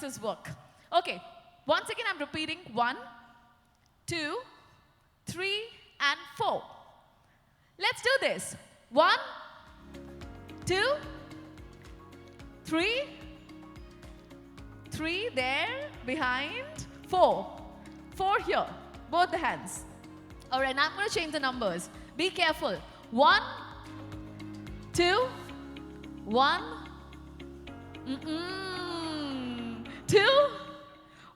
This work. Okay, once again I'm repeating 1, 2, 3, and 4. Let's do this. 1, 2, 3, 3 there, behind, 4. 4 here, both the hands. All right, now I'm going to change the numbers. Be careful. 1, 2, 1, 2,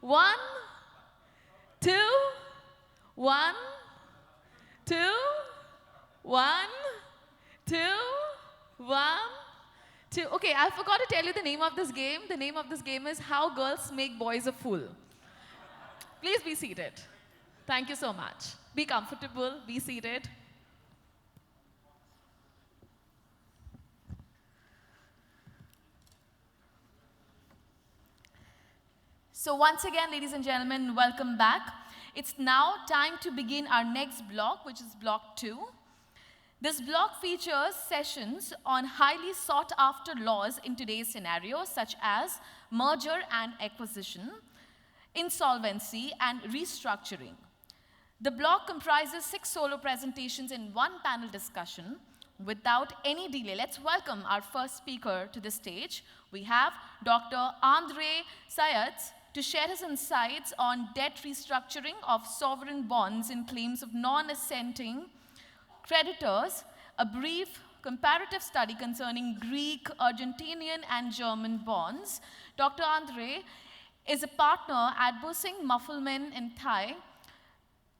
1, 2, 1, 2, 1, 2, 1, 2. Okay, I forgot to tell you the name of this game. The name of this game is How Girls Make Boys a Fool. Please be seated. Thank you so much. Be comfortable, be seated. So once again, ladies and gentlemen, welcome back. It's now time to begin our next block, which is block 2. This block features sessions on highly sought after laws in today's scenario, such as merger and acquisition, insolvency, and restructuring. The block comprises 6 solo presentations in one panel discussion. Without any delay, let's welcome our first speaker to the stage. We have Dr. Andre Sayatz to share his insights on debt restructuring of sovereign bonds in claims of non-assenting creditors, a brief comparative study concerning Greek, Argentinian, and German bonds. Dr. Andre is a partner at Busing Muffleman in Thai.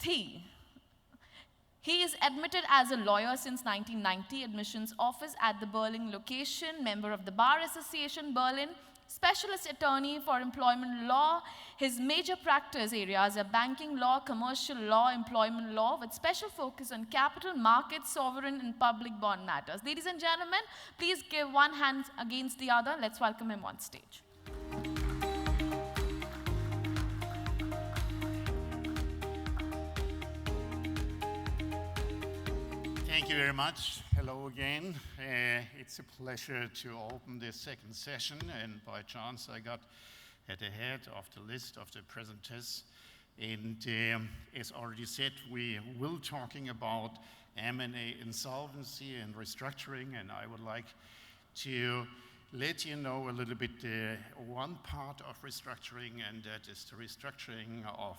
He is admitted as a lawyer since 1990, admissions office at the Berlin location, member of the Bar Association Berlin, specialist attorney for employment law. His major practice areas are banking law, commercial law, employment law, with special focus on capital markets, sovereign, and public bond matters. Ladies and gentlemen, please give one hand against the other. Let's welcome him on stage. Thank you very much. Hello again. It's a pleasure to open this second session, and by chance I got at the head of the list of the presenters. And as already said, we will talking about M&A insolvency and restructuring, and I would like to let you know a little bit one part of restructuring, and that is the restructuring of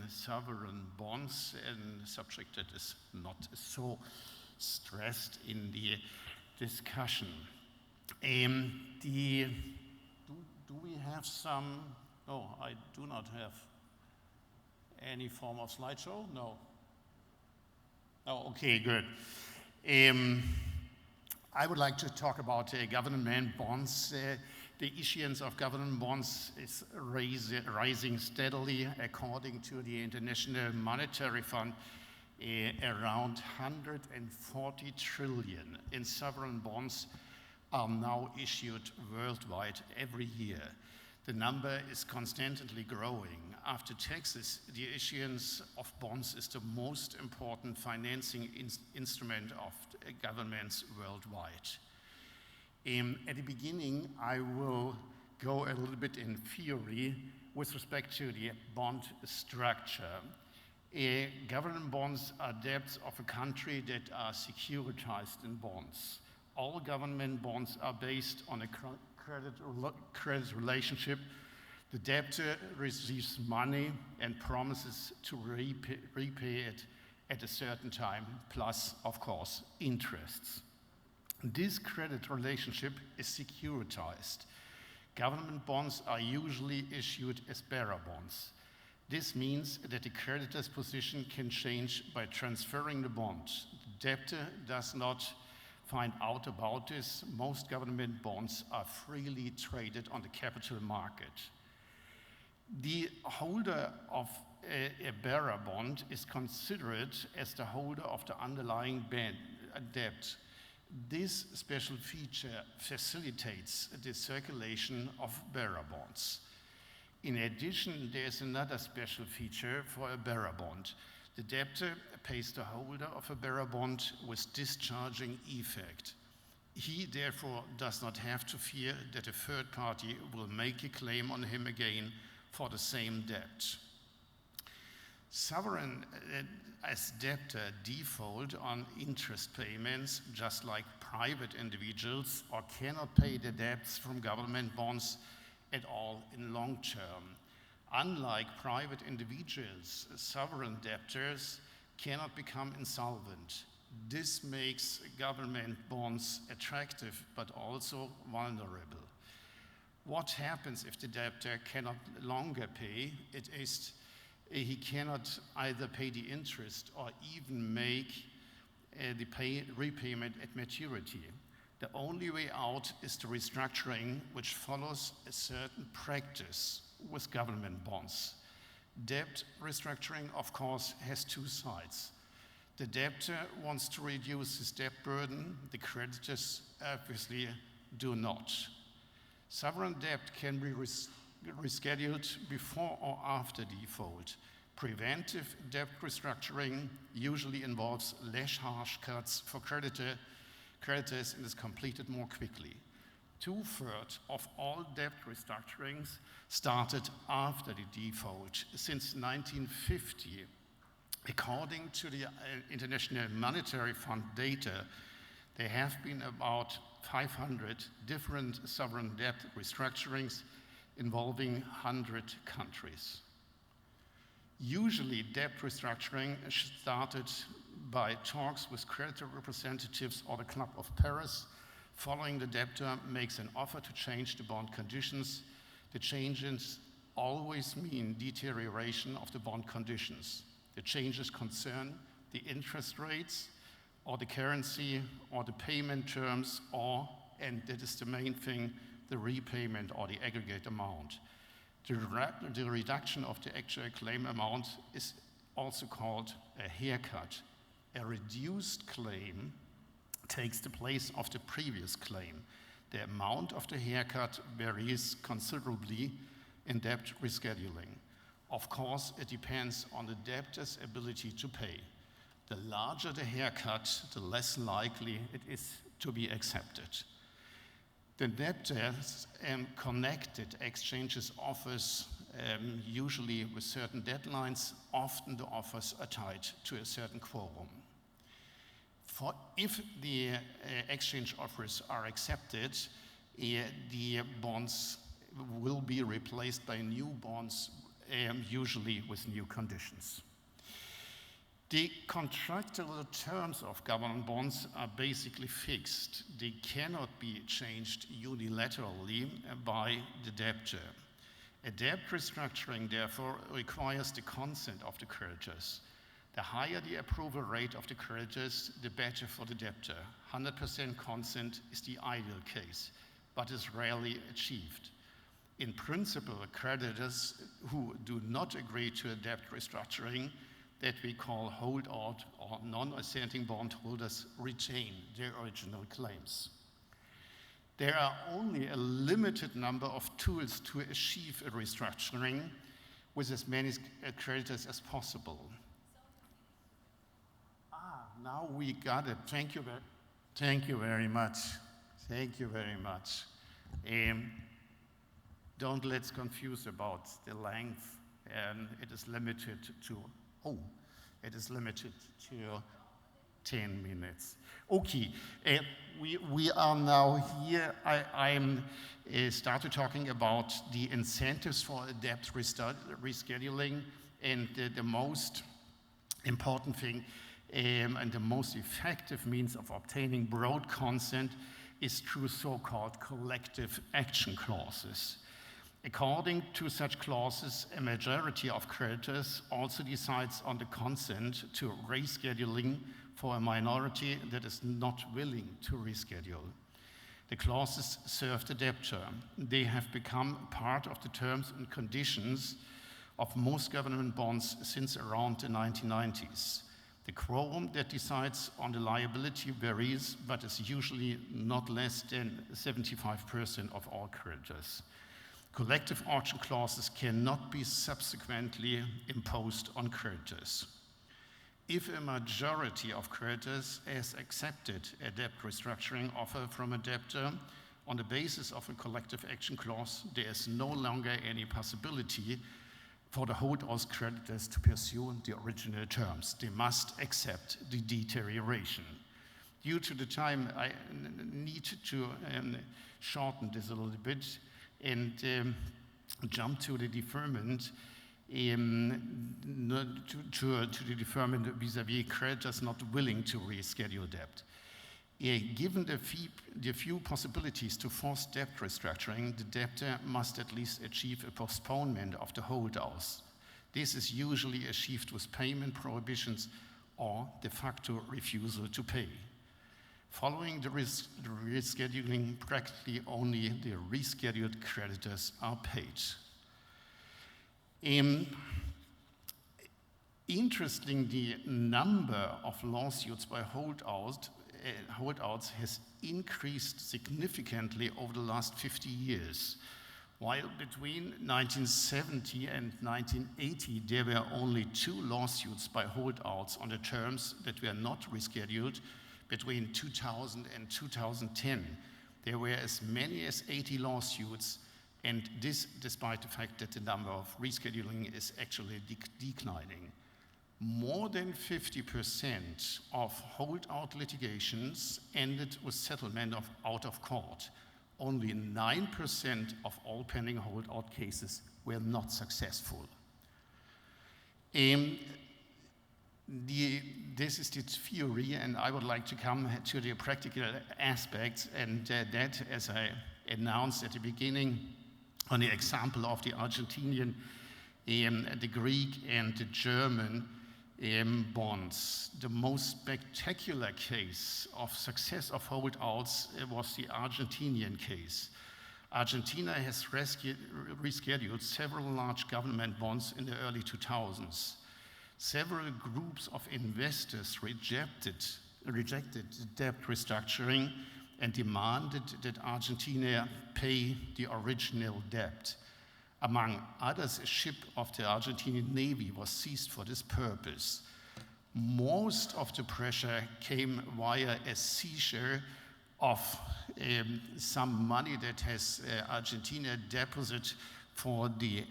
sovereign bonds, and a subject that is not so stressed in the discussion. Do we have some? No, I do not have any form of slideshow. No. Oh, okay, good. I would like to talk about government bonds. The issuance of government bonds is rising steadily. According to the International Monetary Fund, around 140 trillion in sovereign bonds are now issued worldwide every year. The number is constantly growing. After taxes, the issuance of bonds is the most important financing instrument of governments worldwide. At the beginning, I will go a little bit in theory with respect to the bond structure. Government bonds are debts of a country that are securitized in bonds. All government bonds are based on a credit relationship. The debtor receives money and promises to repay it at a certain time, plus, of course, interests. This credit relationship is securitized. Government bonds are usually issued as bearer bonds. This means that the creditor's position can change by transferring the bond. The debtor does not find out about this. Most government bonds are freely traded on the capital market. The holder of a bearer bond is considered as the holder of the underlying debt. This special feature facilitates the circulation of bearer bonds. In addition, there is another special feature for a bearer bond. The debtor pays the holder of a bearer bond with discharging effect. He therefore does not have to fear that a third party will make a claim on him again for the same debt. Sovereign as debtor default on interest payments, just like private individuals, or cannot pay the debts from government bonds at all in long term. Unlike private individuals, sovereign debtors cannot become insolvent. This makes government bonds attractive but also vulnerable. What happens if the debtor cannot longer pay? It is he cannot either pay the interest or even make the repayment at maturity. The only way out is the restructuring, which follows a certain practice with government bonds. Debt restructuring, of course, has two sides. The debtor wants to reduce his debt burden. The creditors obviously do not. Sovereign debt can be rescheduled before or after default. Preventive debt restructuring usually involves less harsh cuts for creditors and is completed more quickly. 2/3 of all debt restructurings started after the default. Since 1950, according to the International Monetary Fund data, there have been about 500 different sovereign debt restructurings involving 100 countries. Usually, debt restructuring started by talks with creditor representatives or the Club of Paris. Following, the debtor makes an offer to change the bond conditions. The changes always mean deterioration of the bond conditions. The changes concern the interest rates or the currency or the payment terms or, and that is the main thing, the repayment or the aggregate amount. The reduction of the actual claim amount is also called a haircut. A reduced claim takes the place of the previous claim. The amount of the haircut varies considerably in debt rescheduling. Of course, it depends on the debtor's ability to pay. The larger the haircut, the less likely it is to be accepted. The debtors connected exchanges offers usually with certain deadlines. Often the offers are tied to a certain quorum. If the exchange offers are accepted, the bonds will be replaced by new bonds, usually with new conditions. The contractual terms of government bonds are basically fixed. They cannot be changed unilaterally by the debtor. A debt restructuring, therefore, requires the consent of the creditors. The higher the approval rate of the creditors, the better for the debtor. 100% consent is the ideal case, but is rarely achieved. In principle, creditors who do not agree to a debt restructuring that we call holdout or non-assenting bondholders retain their original claims. There are only a limited number of tools to achieve a restructuring with as many creditors as possible. Now we got it. Thank you very much. Thank you very much. Don't let's confuse about the length. It is limited to 10 minutes. Okay, we are now here. I'm started talking about the incentives for debt rescheduling, and the most important thing and the most effective means of obtaining broad consent is through so-called collective action clauses. According to such clauses, a majority of creditors also decides on the consent to rescheduling for a minority that is not willing to reschedule. The clauses serve the debtor. They have become part of the terms and conditions of most government bonds since around the 1990s. The quorum that decides on the liability varies, but is usually not less than 75% of all creditors. Collective action clauses cannot be subsequently imposed on creditors. If a majority of creditors has accepted a debt restructuring offer from a debtor on the basis of a collective action clause, there is no longer any possibility for the holdouts creditors to pursue the original terms. They must accept the deterioration. Due to the time, I need to shorten this a little bit and jump to the deferment, to the deferment vis-à-vis creditors not willing to reschedule debt. Given the few possibilities to force debt restructuring, the debtor must at least achieve a postponement of the holdouts. This is usually achieved with payment prohibitions or de facto refusal to pay. Following the rescheduling, practically only the rescheduled creditors are paid. Interestingly, the number of lawsuits by holdouts has increased significantly over the last 50 years. While between 1970 and 1980, there were only 2 lawsuits by holdouts on the terms that were not rescheduled. Between 2000 and 2010, there were as many as 80 lawsuits, and this despite the fact that the number of rescheduling is actually declining. More than 50% of holdout litigations ended with settlement out of court. Only 9% of all pending holdout cases were not successful. This is the theory, and I would like to come to the practical aspects, and that, as I announced at the beginning, on the example of the Argentinian, the Greek, and the German bonds. The most spectacular case of success of holdouts was the Argentinian case. Argentina has rescheduled several large government bonds in the early 2000s. Several groups of investors rejected debt restructuring and demanded that Argentina pay the original debt. Among others, a ship of the Argentinian Navy was seized for this purpose. Most of the pressure came via a seizure of some money that has Argentina deposited for the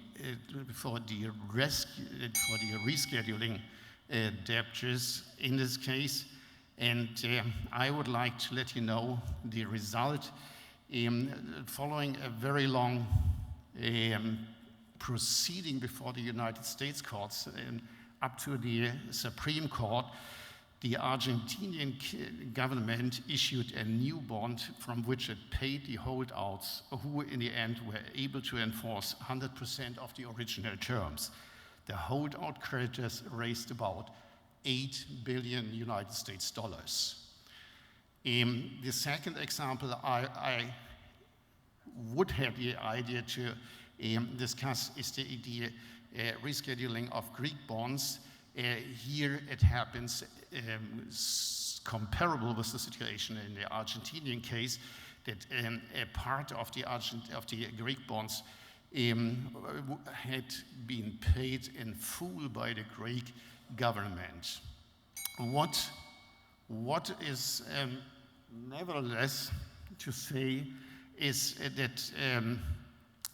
rescheduling debtors in this case. And I would like to let you know the result. Following a very long proceeding before the United States courts up to the Supreme Court, the Argentinian government issued a new bond from which it paid the holdouts, who in the end were able to enforce 100% of the original terms. The holdout creditors raised about $8 billion United States dollars. The second example I would have the idea to discuss is the rescheduling of Greek bonds. Here it happens comparable with the situation in the Argentinian case, that a part of the Greek bonds had been paid in full by the Greek government. What is nevertheless to say is that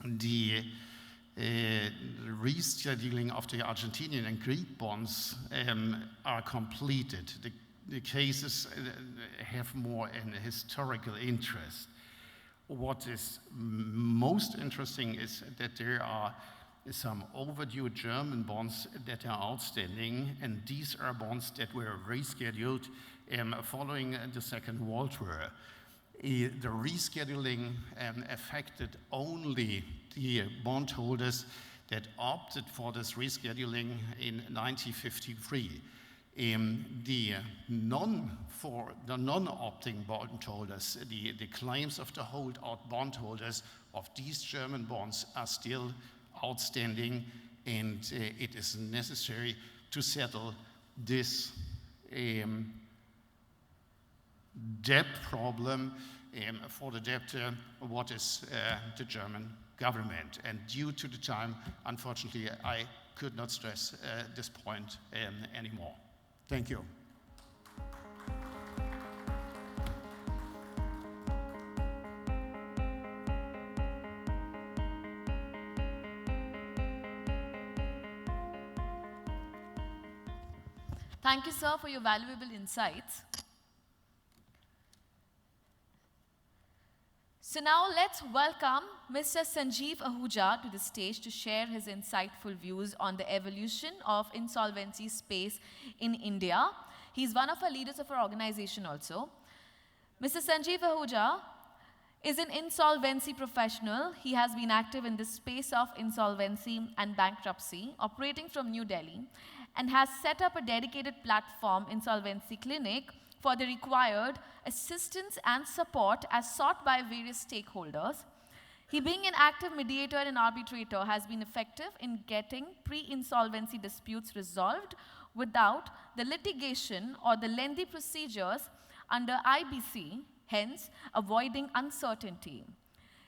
the rescheduling of the Argentinian and Greek bonds are completed. The cases have more an historical interest. What is most interesting is that there are some overdue German bonds that are outstanding, and these are bonds that were rescheduled following the Second World War. The rescheduling affected only the bondholders that opted for this rescheduling in 1953. The non-opting bondholders, the claims of the holdout bondholders of these German bonds are still outstanding, and it is necessary to settle this debt problem for the debtor, what is the German government. And due to the time, unfortunately, I could not stress this point anymore. Thank you. Thank you, sir, for your valuable insights. So now let's welcome Mr. Sanjeev Ahuja to the stage to share his insightful views on the evolution of insolvency space in India. He's one of our leaders of our organization also. Mr. Sanjeev Ahuja is an insolvency professional. He has been active in the space of insolvency and bankruptcy, operating from New Delhi, and has set up a dedicated platform, Insolvency Clinic, for the required assistance and support as sought by various stakeholders. He, being an active mediator and arbitrator, has been effective in getting pre-insolvency disputes resolved without the litigation or the lengthy procedures under IBC, hence avoiding uncertainty.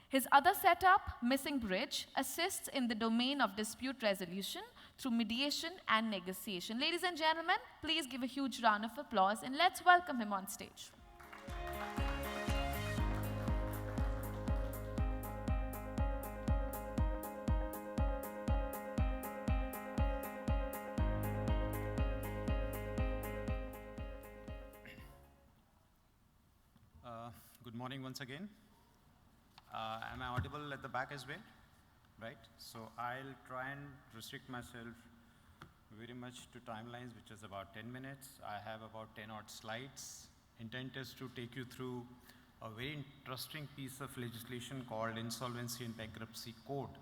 His other setup, Missing Bridge, assists in the domain of dispute resolution through mediation and negotiation. Ladies and gentlemen, please give a huge round of applause and let's welcome him on stage. Good morning once again. Am I audible at the back as well? Right? So I'll try and restrict myself very much to timelines, which is about 10 minutes. I have about 10 odd slides. Intent is to take you through a very interesting piece of legislation called Insolvency and Bankruptcy Code,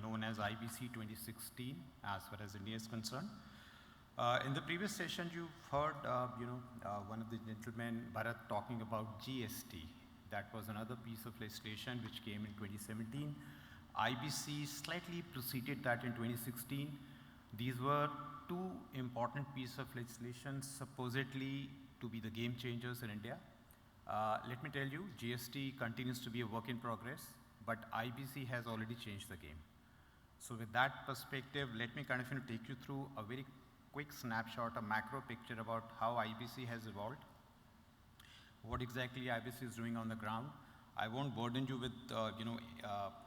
known as IBC 2016, as far as India is concerned. In the previous session, you've heard, one of the gentlemen, Bharat, talking about GST. That was another piece of legislation which came in 2017. IBC slightly preceded that in 2016. These were two important pieces of legislation supposedly to be the game changers in India. Let me tell you, GST continues to be a work in progress, but IBC has already changed the game. So with that perspective, let me kind of take you through a very quick snapshot, a macro picture about how IBC has evolved, what exactly IBC is doing on the ground. I won't burden you with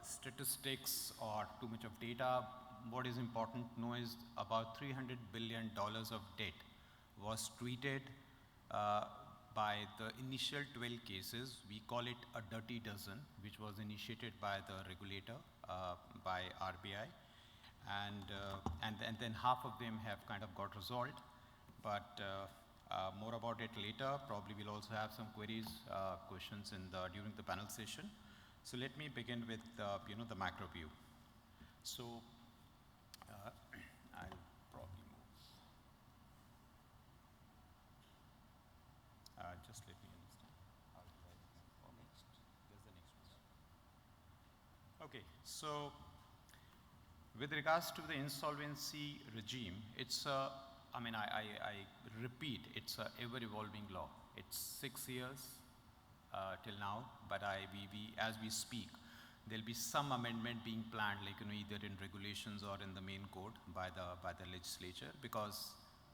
statistics or too much of data. What is important to know is about $300 billion of debt was treated by the initial 12 cases. We call it a dirty dozen, which was initiated by the regulator, by RBI. And then half of them have kind of got resolved, but more about it later. Probably we'll also have some queries, questions during the panel session. So let me begin with the macro view. So I'll probably move. Just let me understand. How do I go next? There's the next one. Okay, so with regards to the insolvency regime, it's I repeat, it's an ever-evolving law. It's 6 years till now, but as we speak, there'll be some amendment being planned, either in regulations or in the main code by the legislature, because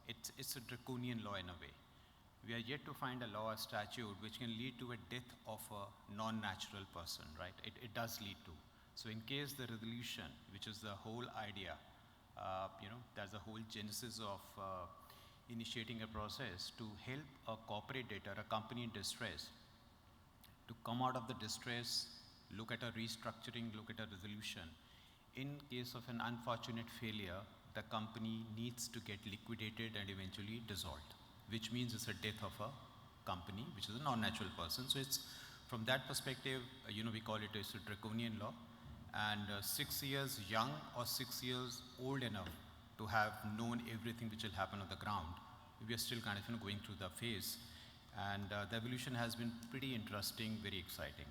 it's a draconian law in a way. We are yet to find a law or statute which can lead to a death of a non-natural person, right? It does lead to. So in case the resolution, which is the whole idea, there's a whole genesis of initiating a process to help a corporate debtor, a company in distress, to come out of the distress, look at a restructuring, look at a resolution. In case of an unfortunate failure, the company needs to get liquidated and eventually dissolved, which means it's a death of a company, which is a non-natural person. So it's, from that perspective, we call it a draconian law. And 6 years young or 6 years old enough to have known everything which will happen on the ground, we are still kind of going through the phase. And the evolution has been pretty interesting, very exciting.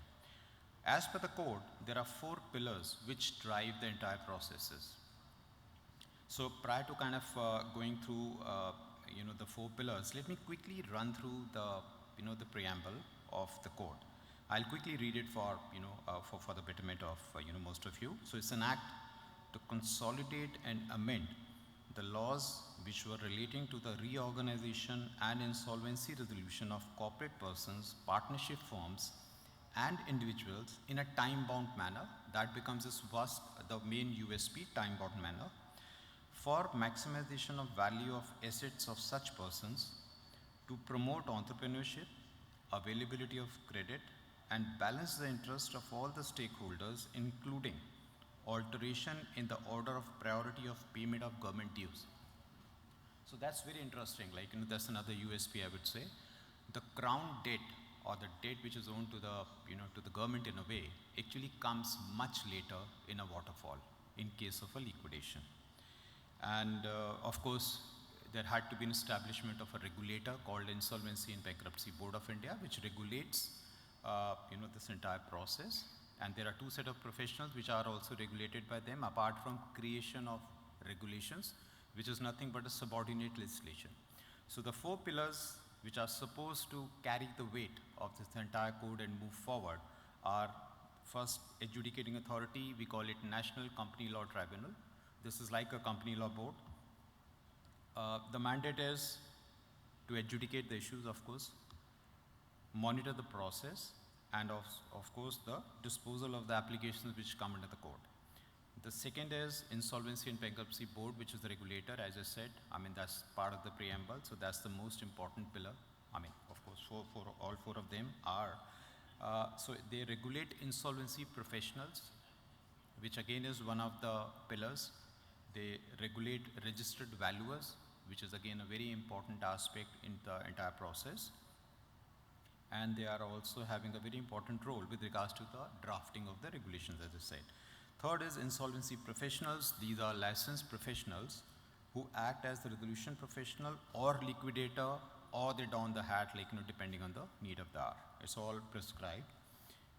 As per the code, there are 4 pillars which drive the entire processes. So prior to kind of going through the 4 pillars, let me quickly run through the preamble of the code. I'll quickly read it for the betterment of most of you. So it's an act to consolidate and amend the laws which were relating to the reorganization and insolvency resolution of corporate persons, partnership firms, and individuals in a time-bound manner. That becomes the main USP, time-bound manner, for maximization of value of assets of such persons, to promote entrepreneurship, availability of credit, and balance the interest of all the stakeholders, including alteration in the order of priority of payment of government dues. So that's very interesting. Like, that's another USP, I would say. The crown debt, or the debt which is owed to the government in a way, actually comes much later in a waterfall in case of a liquidation. And of course, there had to be an establishment of a regulator called Insolvency and Bankruptcy Board of India, which regulates this entire process. And there are two set of professionals which are also regulated by them, apart from creation of regulations, which is nothing but a subordinate legislation. So the four pillars which are supposed to carry the weight of this entire code and move forward are: first, adjudicating authority, we call it National Company Law Tribunal. This is like a company law board. The mandate is to adjudicate the issues, of course, monitor the process, and of course the disposal of the applications which come under the court. The second is Insolvency and Bankruptcy Board, which is the regulator, as I said. That's part of the preamble, so that's the most important pillar. Of course, for all four of them are. So they regulate insolvency professionals, which again is one of the pillars. They regulate registered valuers, which is again a very important aspect in the entire process. And they are also having a very important role with regards to the drafting of the regulations, as I said. Third is insolvency professionals. These are licensed professionals who act as the resolution professional or liquidator, or they don the hat, depending on the need of the hour. It's all prescribed.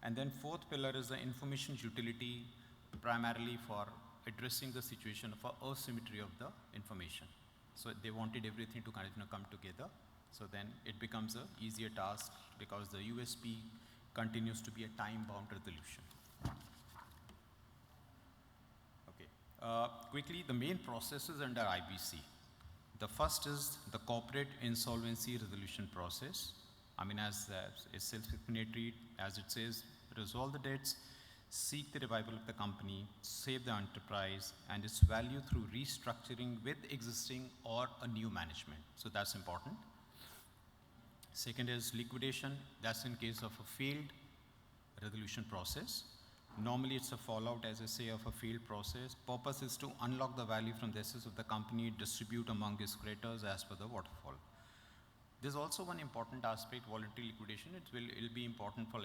And then fourth pillar is the information utility, primarily for addressing the situation of asymmetry of the information. So they wanted everything to kind of come together. So then it becomes an easier task, because the USP continues to be a time-bound resolution. Okay. Quickly, the main processes under IBC. The first is the corporate insolvency resolution process. As it's self-explanatory, as it says, resolve the debts, seek the revival of the company, save the enterprise and its value through restructuring with existing or a new management. So that's important. Second is liquidation. That's in case of a failed resolution process. Normally it's a fallout, as I say, of a failed process. Purpose is to unlock the value from the assets of the company, distribute among its creditors as per the waterfall. There's also one important aspect, voluntary liquidation. It'll be important for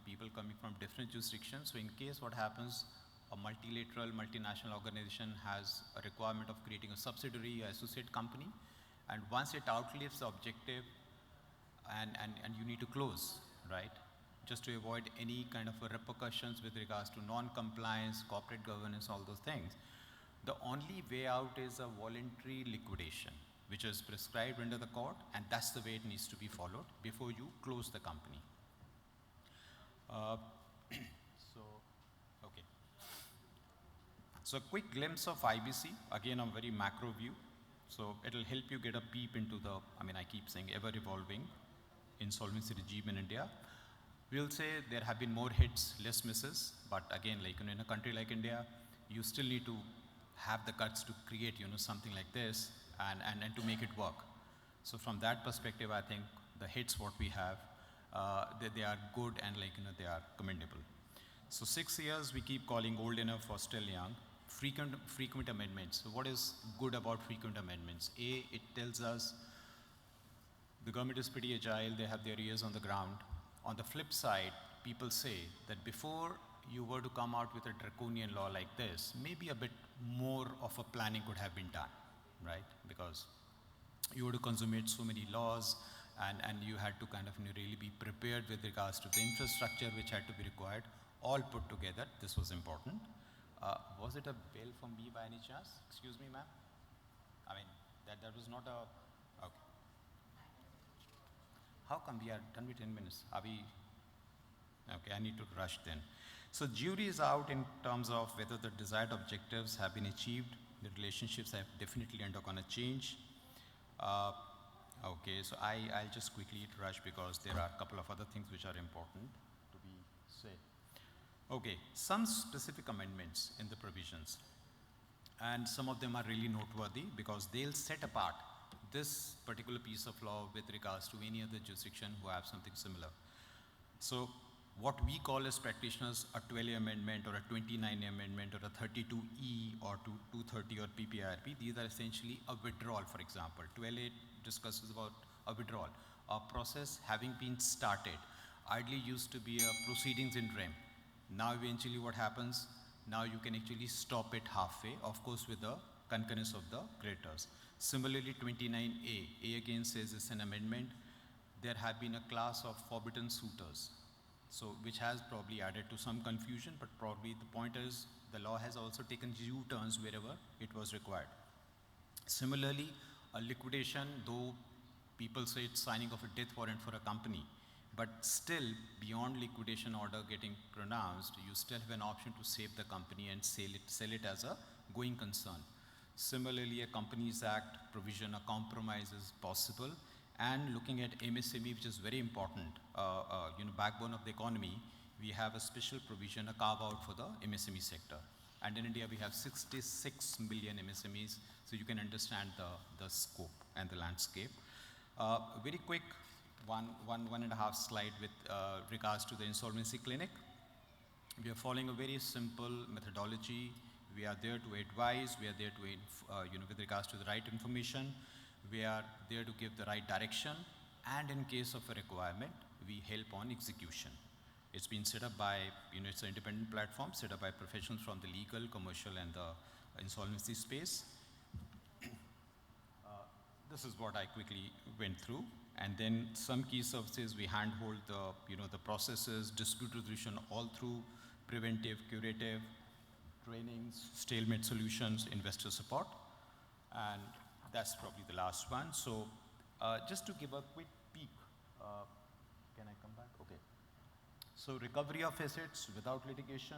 people coming from different jurisdictions. So in case what happens, a multilateral, multinational organization has a requirement of creating a subsidiary, or associate company, and once it outlives the objective and you need to close, right? Just to avoid any kind of repercussions with regards to non-compliance, corporate governance, all those things. The only way out is a voluntary liquidation, which is prescribed under the court, and that's the way it needs to be followed before you close the company. So a quick glimpse of IBC, again a very macro view. So it'll help you get a peep into the, I keep saying ever-evolving insolvency regime in India. We'll say there have been more hits, less misses, but again, in a country like India, you still need to have the guts to create, something like this and to make it work. So from that perspective, I think the hits what we have, they are good and they are commendable. So 6 years we keep calling old enough or still young. Frequent amendments. So what is good about frequent amendments? A, it tells us the government is pretty agile, they have their ears on the ground. On the flip side, people say that before you were to come out with a draconian law like this, maybe a bit more of a planning could have been done, right? Because you were to consummate so many laws and you had to kind of really be prepared with regards to the infrastructure which had to be required, all put together. This was important. Was it a bell from me by any chance? Excuse me, ma'am. That was not a, okay. How come we are done with 10 minutes? Are we, okay, I need to rush then. So jury is out in terms of whether the desired objectives have been achieved The relationships have definitely undergone a change. Okay, so I'll just quickly rush because there are a couple of other things which are important to be said. Okay, some specific amendments in the provisions, and some of them are really noteworthy because they'll set apart this particular piece of law with regards to any other jurisdiction who have something similar. So what we call as practitioners a 12A amendment or a 29A amendment or a 32E or 230 or PPIRP, these are essentially a withdrawal, for example. 12A discusses about a withdrawal. A process having been started, ideally used to be a proceedings in rem. Now eventually what happens, now you can actually stop it halfway, of course with the concurrence of the creditors. Similarly 29A, A again says it's an amendment. There have been a class of forbidden suitors, so which has probably added to some confusion, but probably the point is the law has also taken U-turns wherever it was required. Similarly, a liquidation, though people say it's signing of a death warrant for a company, but still beyond liquidation order getting pronounced, you still have an option to save the company and sell it as a going concern. Similarly, a Companies Act provision, a compromise is possible. And looking at MSME, which is very important, backbone of the economy, we have a special provision, a carve out for the MSME sector. And in India, we have 66 million MSMEs, so you can understand the scope and the landscape. Very quick, one and a half slide with regards to the insolvency clinic. We are following a very simple methodology. We are there to advise, we are there to, with regards to the right information, we are there to give the right direction, and in case of a requirement, we help on execution. It's been set up by, it's an independent platform set up by professionals from the legal, commercial, and the insolvency space. This is what I quickly went through. And then some key services, we handhold the processes, dispute resolution all through preventive, curative, trainings, stalemate solutions, investor support. And that's probably the last one. So just to give a quick peek, can I come back? Okay. So recovery of assets without litigation,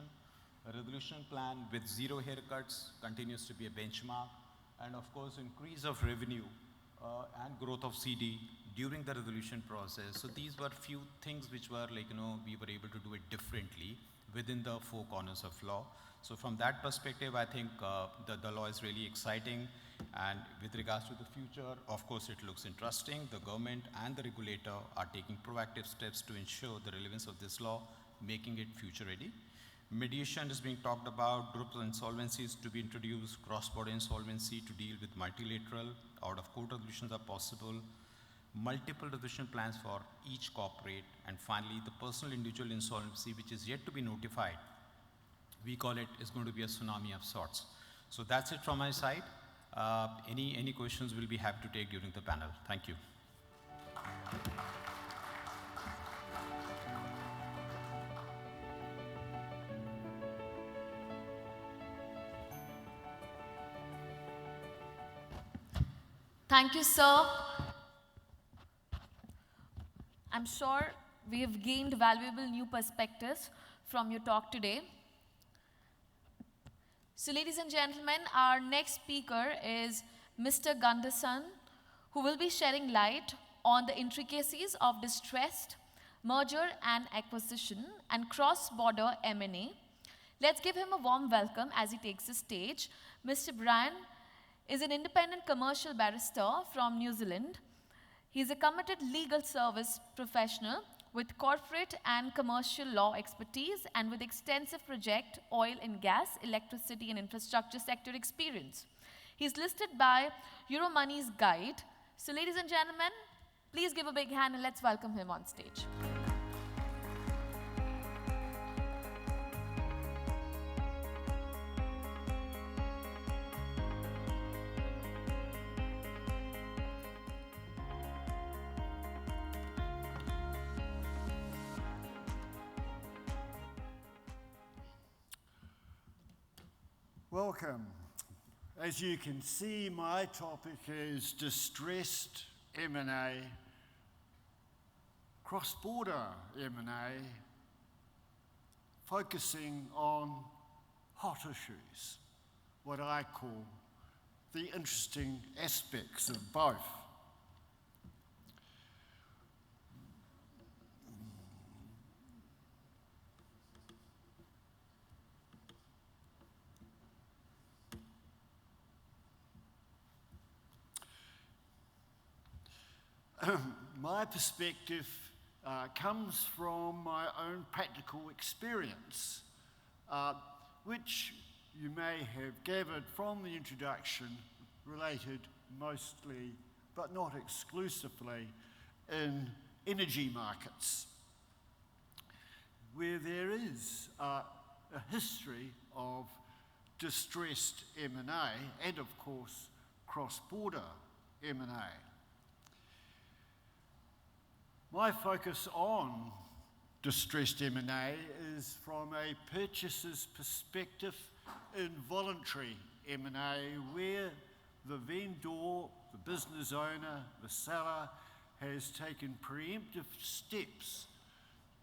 a resolution plan with zero haircuts continues to be a benchmark, and of course increase of revenue and growth of CD during the resolution process. So these were few things which were we were able to do it differently within the four corners of law. So from that perspective, I think the law is really exciting, and with regards to the future, of course it looks interesting. The government and the regulator are taking proactive steps to ensure the relevance of this law, making it future ready. Mediation is being talked about, group insolvencies to be introduced, cross-border insolvency to deal with multilateral, out-of-court resolutions are possible, multiple resolution plans for each corporate, and finally the personal individual insolvency, which is yet to be notified. We call it is going to be a tsunami of sorts. So that's it from my side. Any questions we'll be happy to take during the panel. Thank you. Thank you, sir. I'm sure we have gained valuable new perspectives from your talk today. So ladies and gentlemen, our next speaker is Mr. Gandasan, who will be shedding light on the intricacies of distressed merger and acquisition and cross-border M&A. Let's give him a warm welcome as he takes the stage. Mr. Brian is an independent commercial barrister from New Zealand. He's a committed legal service professional with corporate and commercial law expertise and with extensive project, oil and gas, electricity and infrastructure sector experience. He's listed by Euromoney's guide. So ladies and gentlemen, please give a big hand and let's welcome him on stage. Welcome. As you can see, my topic is distressed M&A, cross-border M&A, focusing on hot issues, what I call the interesting aspects of both. My perspective comes from my own practical experience, which you may have gathered from the introduction, related mostly, but not exclusively, in energy markets, where there is a history of distressed M&A and, of course, cross-border M&A. My focus on distressed M&A is from a purchaser's perspective in voluntary M&A, where the vendor, the business owner, the seller has taken preemptive steps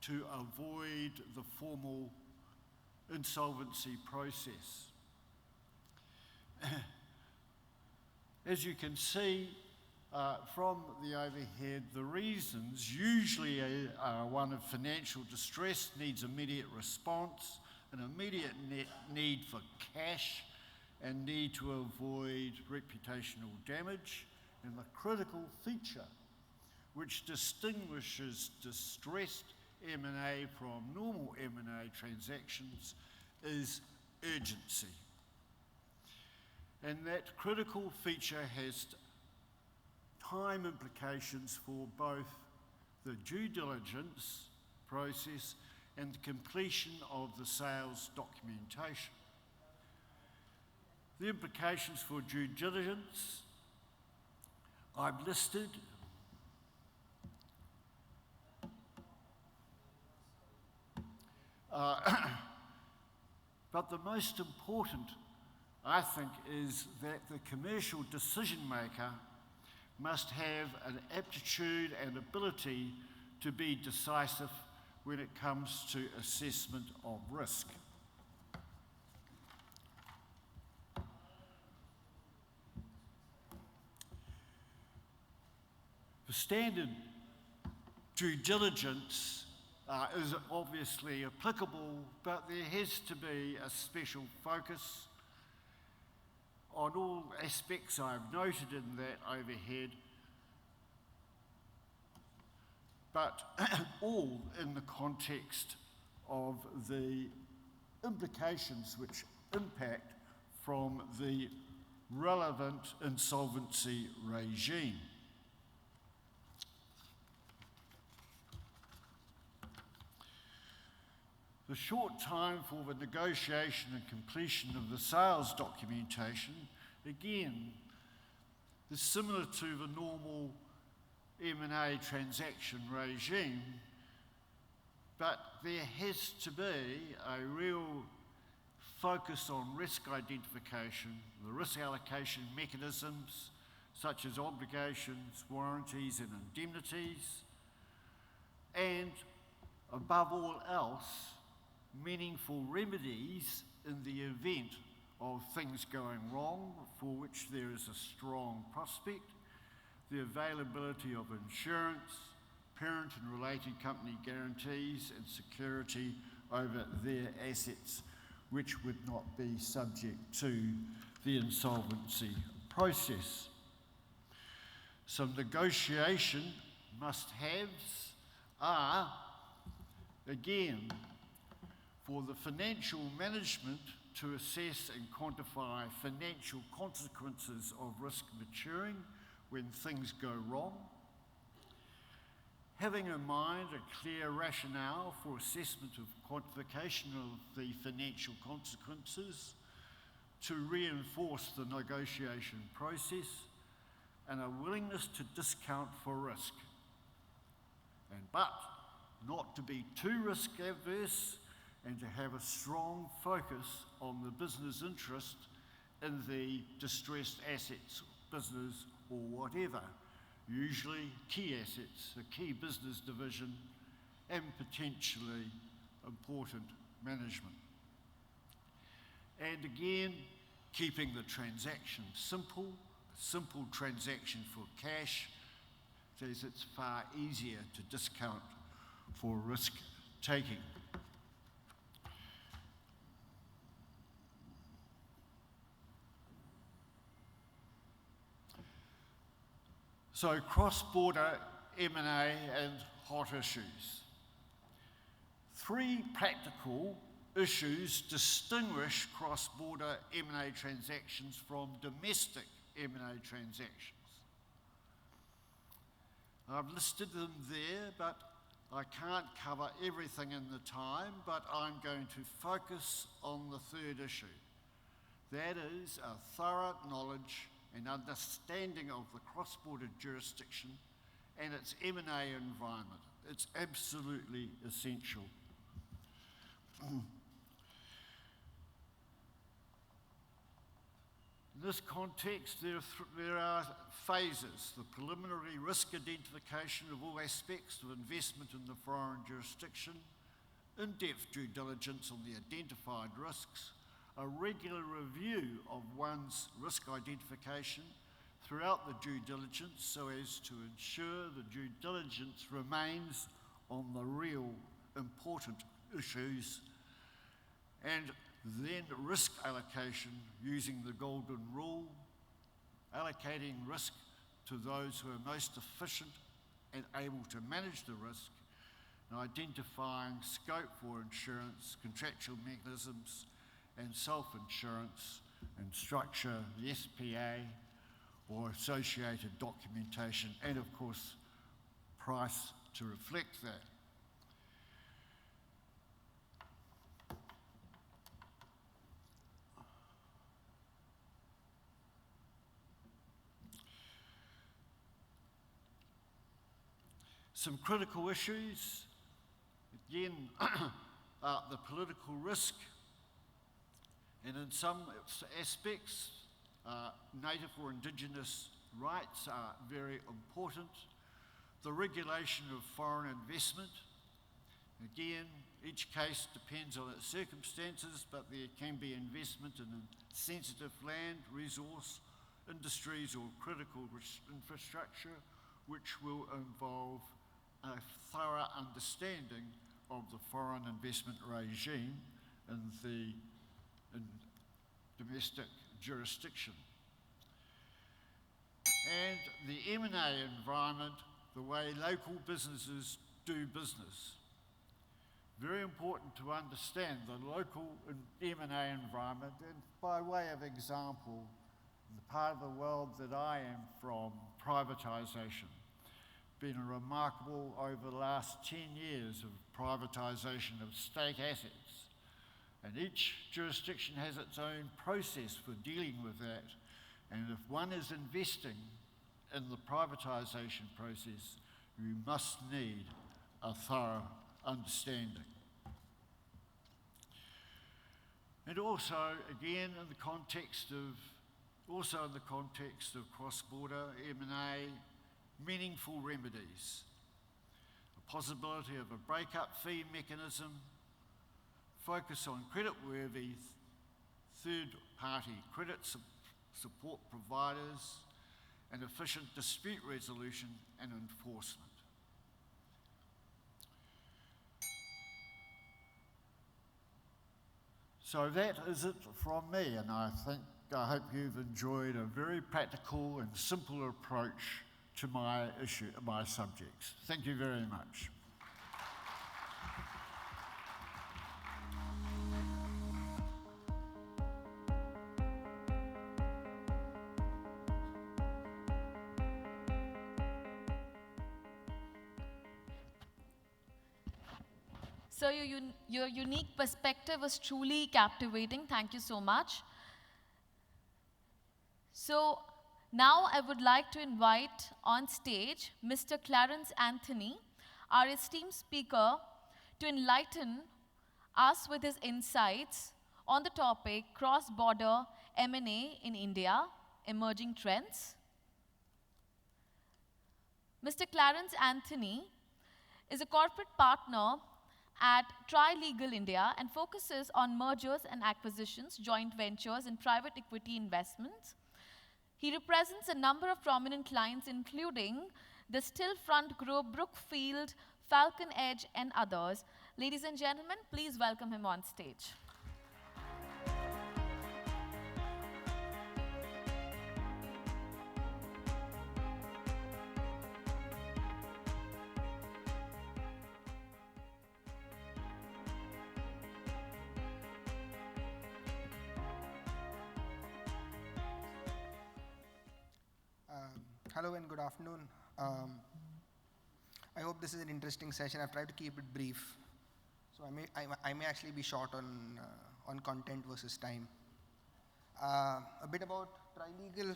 to avoid the formal insolvency process. As you can see from the overhead, the reasons usually are one of financial distress, needs immediate response, an immediate need for cash, and need to avoid reputational damage. And the critical feature which distinguishes distressed M&A from normal M&A transactions is urgency. And that critical feature has time implications for both the due diligence process and the completion of the sales documentation. The implications for due diligence I've listed. But the most important, I think, is that the commercial decision maker must have an aptitude and ability to be decisive when it comes to assessment of risk. The standard due diligence is obviously applicable, but there has to be a special focus on all aspects I've noted in that overhead, but all in the context of the implications which impact from the relevant insolvency regime. The short time for the negotiation and completion of the sales documentation, again, is similar to the normal M&A transaction regime, but there has to be a real focus on risk identification, the risk allocation mechanisms such as obligations, warranties and indemnities, and above all else, meaningful remedies in the event of things going wrong for which there is a strong prospect, the availability of insurance, parent and related company guarantees and security over their assets which would not be subject to the insolvency process. Some negotiation must-haves are, again, for the financial management to assess and quantify financial consequences of risk maturing when things go wrong, having in mind a clear rationale for assessment of quantification of the financial consequences to reinforce the negotiation process, and a willingness to discount for risk, but not to be too risk averse, and to have a strong focus on the business interest in the distressed assets, business or whatever, usually key assets, a key business division, and potentially important management. And again, keeping the transaction simple, a simple transaction for cash, says it's far easier to discount for risk taking. So cross-border M&A and hot issues. Three practical issues distinguish cross-border M&A transactions from domestic M&A transactions. I've listed them there, but I can't cover everything in the time, but I'm going to focus on the third issue. That is a thorough knowledge and understanding of the cross-border jurisdiction and its M&A environment. It's absolutely essential. In this context, there are phases: the preliminary risk identification of all aspects of investment in the foreign jurisdiction, in-depth due diligence on the identified risks, a regular review of one's risk identification throughout the due diligence so as to ensure the due diligence remains on the real important issues, and then risk allocation using the golden rule, allocating risk to those who are most efficient and able to manage the risk, and identifying scope for insurance, contractual mechanisms, and self-insurance, and structure the SPA or associated documentation, and of course, price to reflect that. Some critical issues, again, the political risk, and in some aspects, native or indigenous rights are very important. The regulation of foreign investment, again, each case depends on its circumstances, but there can be investment in sensitive land, resource, industries or critical infrastructure, which will involve a thorough understanding of the foreign investment regime in domestic jurisdiction. And the M&A environment, the way local businesses do business. Very important to understand the local M&A environment, and by way of example, the part of the world that I am from, privatisation. Been a remarkable, over the last 10 years, of privatisation of state assets. And each jurisdiction has its own process for dealing with that. And if one is investing in the privatisation process, you must need a thorough understanding. And also, again, in the context of cross-border M&A, meaningful remedies, a possibility of a breakup fee mechanism, focus on creditworthy third-party credit support providers, and efficient dispute resolution and enforcement. So that is it from me, and I hope you've enjoyed a very practical and simple approach to my subjects. Thank you very much. So your unique perspective was truly captivating. Thank you so much. So now I would like to invite on stage Mr. Clarence Anthony, our esteemed speaker, to enlighten us with his insights on the topic cross-border M&A in India, emerging trends. Mr. Clarence Anthony is a corporate partner at Trilegal India and focuses on mergers and acquisitions, joint ventures, and private equity investments. He represents a number of prominent clients, including the Stillfront Group, Brookfield, Falcon Edge, and others. Ladies and gentlemen, please welcome him on stage. Hello and good afternoon. I hope this is an interesting session. I've tried to keep it brief, so I may actually be short on content versus time. A bit about Trilegal.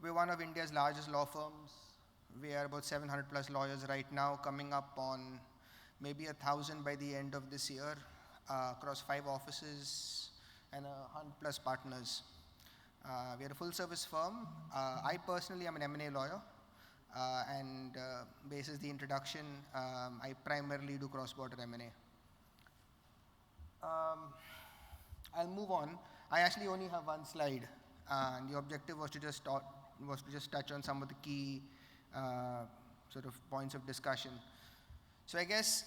We're one of India's largest law firms. We are about 700 plus lawyers right now, coming up on maybe 1,000 by the end of this year, across 5 offices and 100 plus partners. We are a full-service firm. I personally am an M&A lawyer, and basis the introduction, I primarily do cross-border M&A. I'll move on. I actually only have one slide, and the objective was to just touch on some of the key sort of points of discussion. So I guess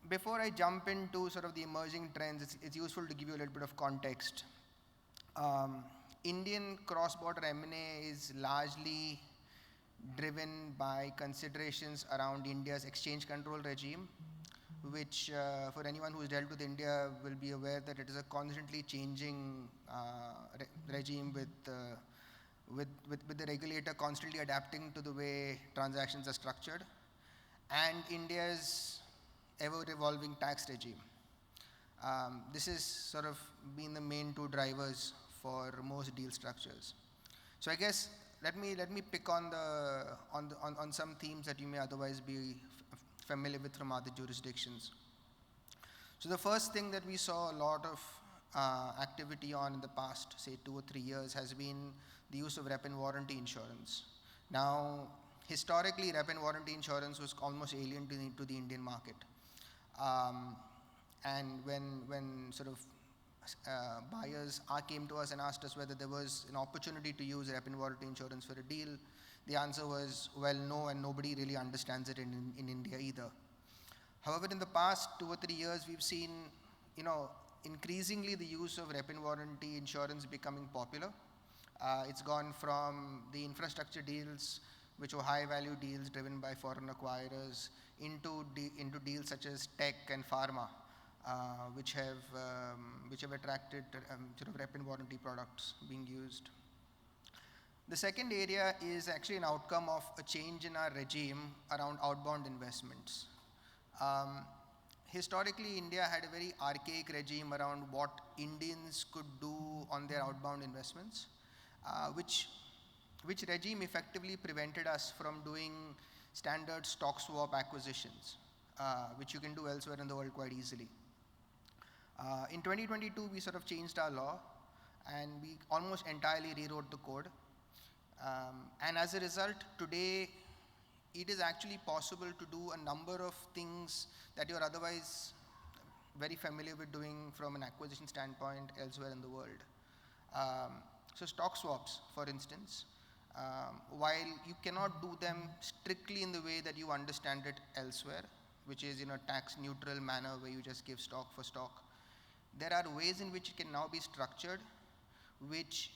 before I jump into sort of the emerging trends, it's useful to give you a little bit of context. Indian cross-border M&A is largely driven by considerations around India's exchange control regime, which for anyone who's dealt with India will be aware that it is a constantly changing regime with the regulator constantly adapting to the way transactions are structured, and India's ever-evolving tax regime. This has sort of been the main 2 drivers for most deal structures. So I guess let me pick on some themes that you may otherwise be familiar with from other jurisdictions. So the first thing that we saw a lot of activity on in the past, say 2 or 3 years, has been the use of rep and warranty insurance. Now, historically, rep and warranty insurance was almost alien to the Indian market. And when sort of buyers came to us and asked us whether there was an opportunity to use rep and warranty insurance for a deal, the answer was, well, no, and nobody really understands it in India either. However, in the past 2 or 3 years, we've seen, increasingly the use of rep and warranty insurance becoming popular. It's gone from the infrastructure deals, which were high-value deals driven by foreign acquirers, into deals such as tech and pharma, which have attracted sort of rep and warranty products being used. The second area is actually an outcome of a change in our regime around outbound investments. Historically, India had a very archaic regime around what Indians could do on their outbound investments, which regime effectively prevented us from doing standard stock swap acquisitions, which you can do elsewhere in the world quite easily. In 2022, we sort of changed our law, and we almost entirely rewrote the code. And as a result, today, it is actually possible to do a number of things that you're otherwise very familiar with doing from an acquisition standpoint elsewhere in the world. So stock swaps, for instance, while you cannot do them strictly in the way that you understand it elsewhere, which is in a tax neutral manner where you just give stock for stock, there are ways in which it can now be structured, which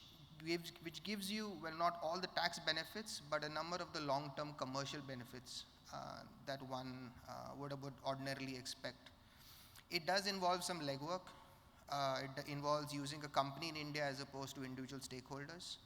gives you, well, not all the tax benefits, but a number of the long-term commercial benefits that one would ordinarily expect. It does involve some legwork. It involves using a company in India as opposed to individual stakeholders.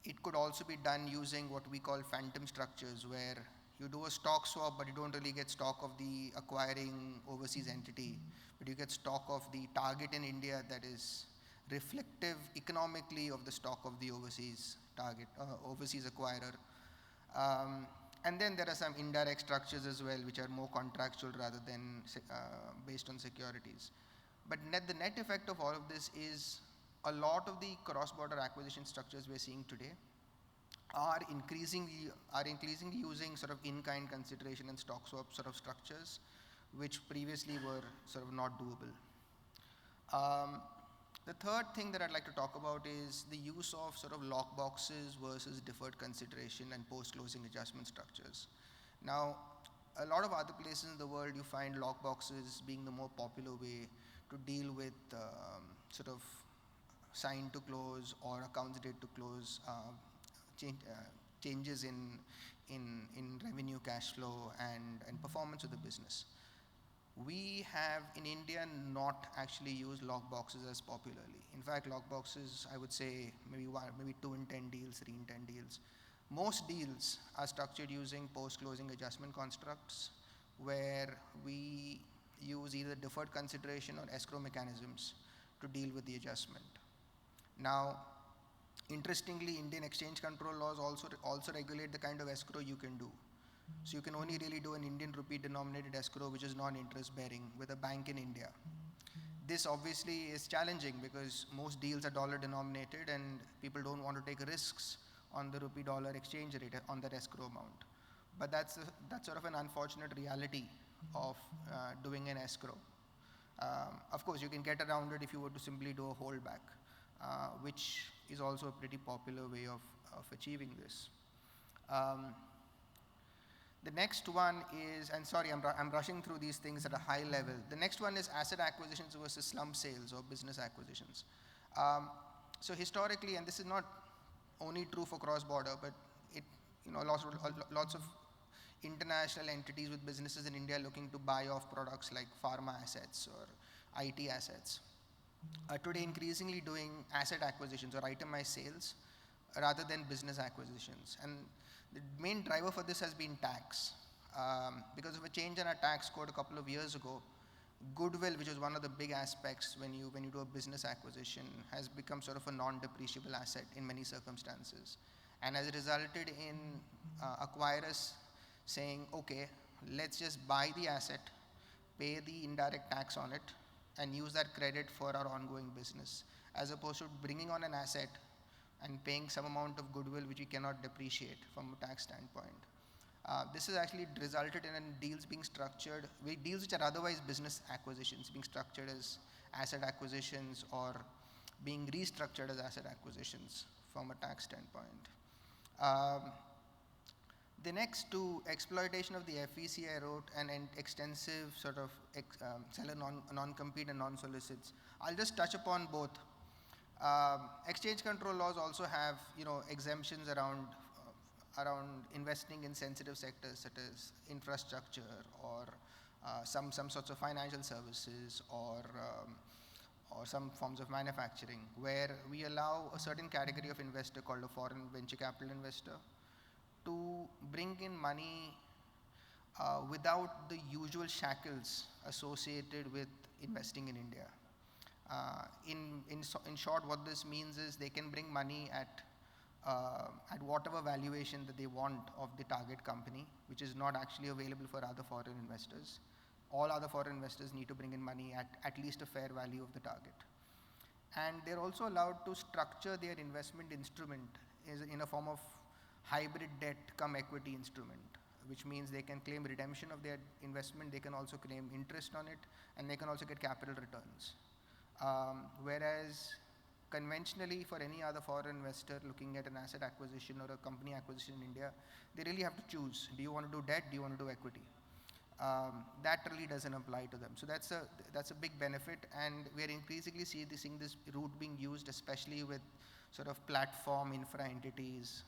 It could also be done using what we call phantom structures, where you do a stock swap, but you don't really get stock of the acquiring overseas entity, but you get stock of the target in India that is reflective economically of the stock of the overseas target, overseas acquirer. And then there are some indirect structures as well, which are more contractual rather than based on securities. But the net effect of all of this is a lot of the cross-border acquisition structures we're seeing today are increasingly using sort of in-kind consideration and stock swap sort of structures, which previously were sort of not doable. The third thing that I'd like to talk about is the use of sort of lock boxes versus deferred consideration and post-closing adjustment structures. Now, a lot of other places in the world you find lock boxes being the more popular way to deal with sort of sign to close or accounts date to close changes in revenue, cash flow, and performance of the business. We have in India not actually used lock boxes as popularly. In fact, lock boxes, I would say maybe 2 in 10 deals, 3 in 10 deals. Most deals are structured using post-closing adjustment constructs where we use either deferred consideration or escrow mechanisms to deal with the adjustment. Now, interestingly, Indian exchange control laws also regulate the kind of escrow you can do. So you can only really do an Indian rupee denominated escrow which is non-interest bearing with a bank in India. This obviously is challenging because most deals are dollar denominated and people don't want to take risks on the rupee dollar exchange rate on that escrow amount. But that's sort of an unfortunate reality of doing an escrow. Of course, you can get around it if you were to simply do a holdback, which is also a pretty popular way of achieving this. The next one is, and sorry, I'm rushing through these things at a high level. The next one is asset acquisitions versus slump sales or business acquisitions. So historically, and this is not only true for cross-border, but lots of international entities with businesses in India looking to buy off products like pharma assets or IT assets are today increasingly doing asset acquisitions or itemized sales rather than business acquisitions. And the main driver for this has been tax. Because of a change in our tax code a couple of years ago, goodwill, which is one of the big aspects when you do a business acquisition, has become sort of a non-depreciable asset in many circumstances, and has resulted in acquirers saying, okay, let's just buy the asset, pay the indirect tax on it, and use that credit for our ongoing business, as opposed to bringing on an asset and paying some amount of goodwill which we cannot depreciate from a tax standpoint. This has actually resulted in deals being structured, deals which are otherwise business acquisitions being structured as asset acquisitions or being restructured as asset acquisitions from a tax standpoint. The next two, exploitation of the FEC I wrote and an extensive sort of seller non-compete and non-solicits. I'll just touch upon both. Exchange control laws also have exemptions around investing in sensitive sectors such as infrastructure or some sorts of financial services or some forms of manufacturing, where we allow a certain category of investor called a foreign venture capital investor to bring in money without the usual shackles associated with investing in India. In short, what this means is they can bring money at whatever valuation that they want of the target company, which is not actually available for other foreign investors. All other foreign investors need to bring in money at least a fair value of the target. And they're also allowed to structure their investment instrument in a form of hybrid debt cum equity instrument, which means they can claim redemption of their investment, they can also claim interest on it, and they can also get capital returns. Whereas conventionally for any other foreign investor looking at an asset acquisition or a company acquisition in India, they really have to choose. Do you want to do debt? Do you want to do equity? That really doesn't apply to them. So that's a big benefit, and we're increasingly seeing this route being used, especially with sort of platform infra entities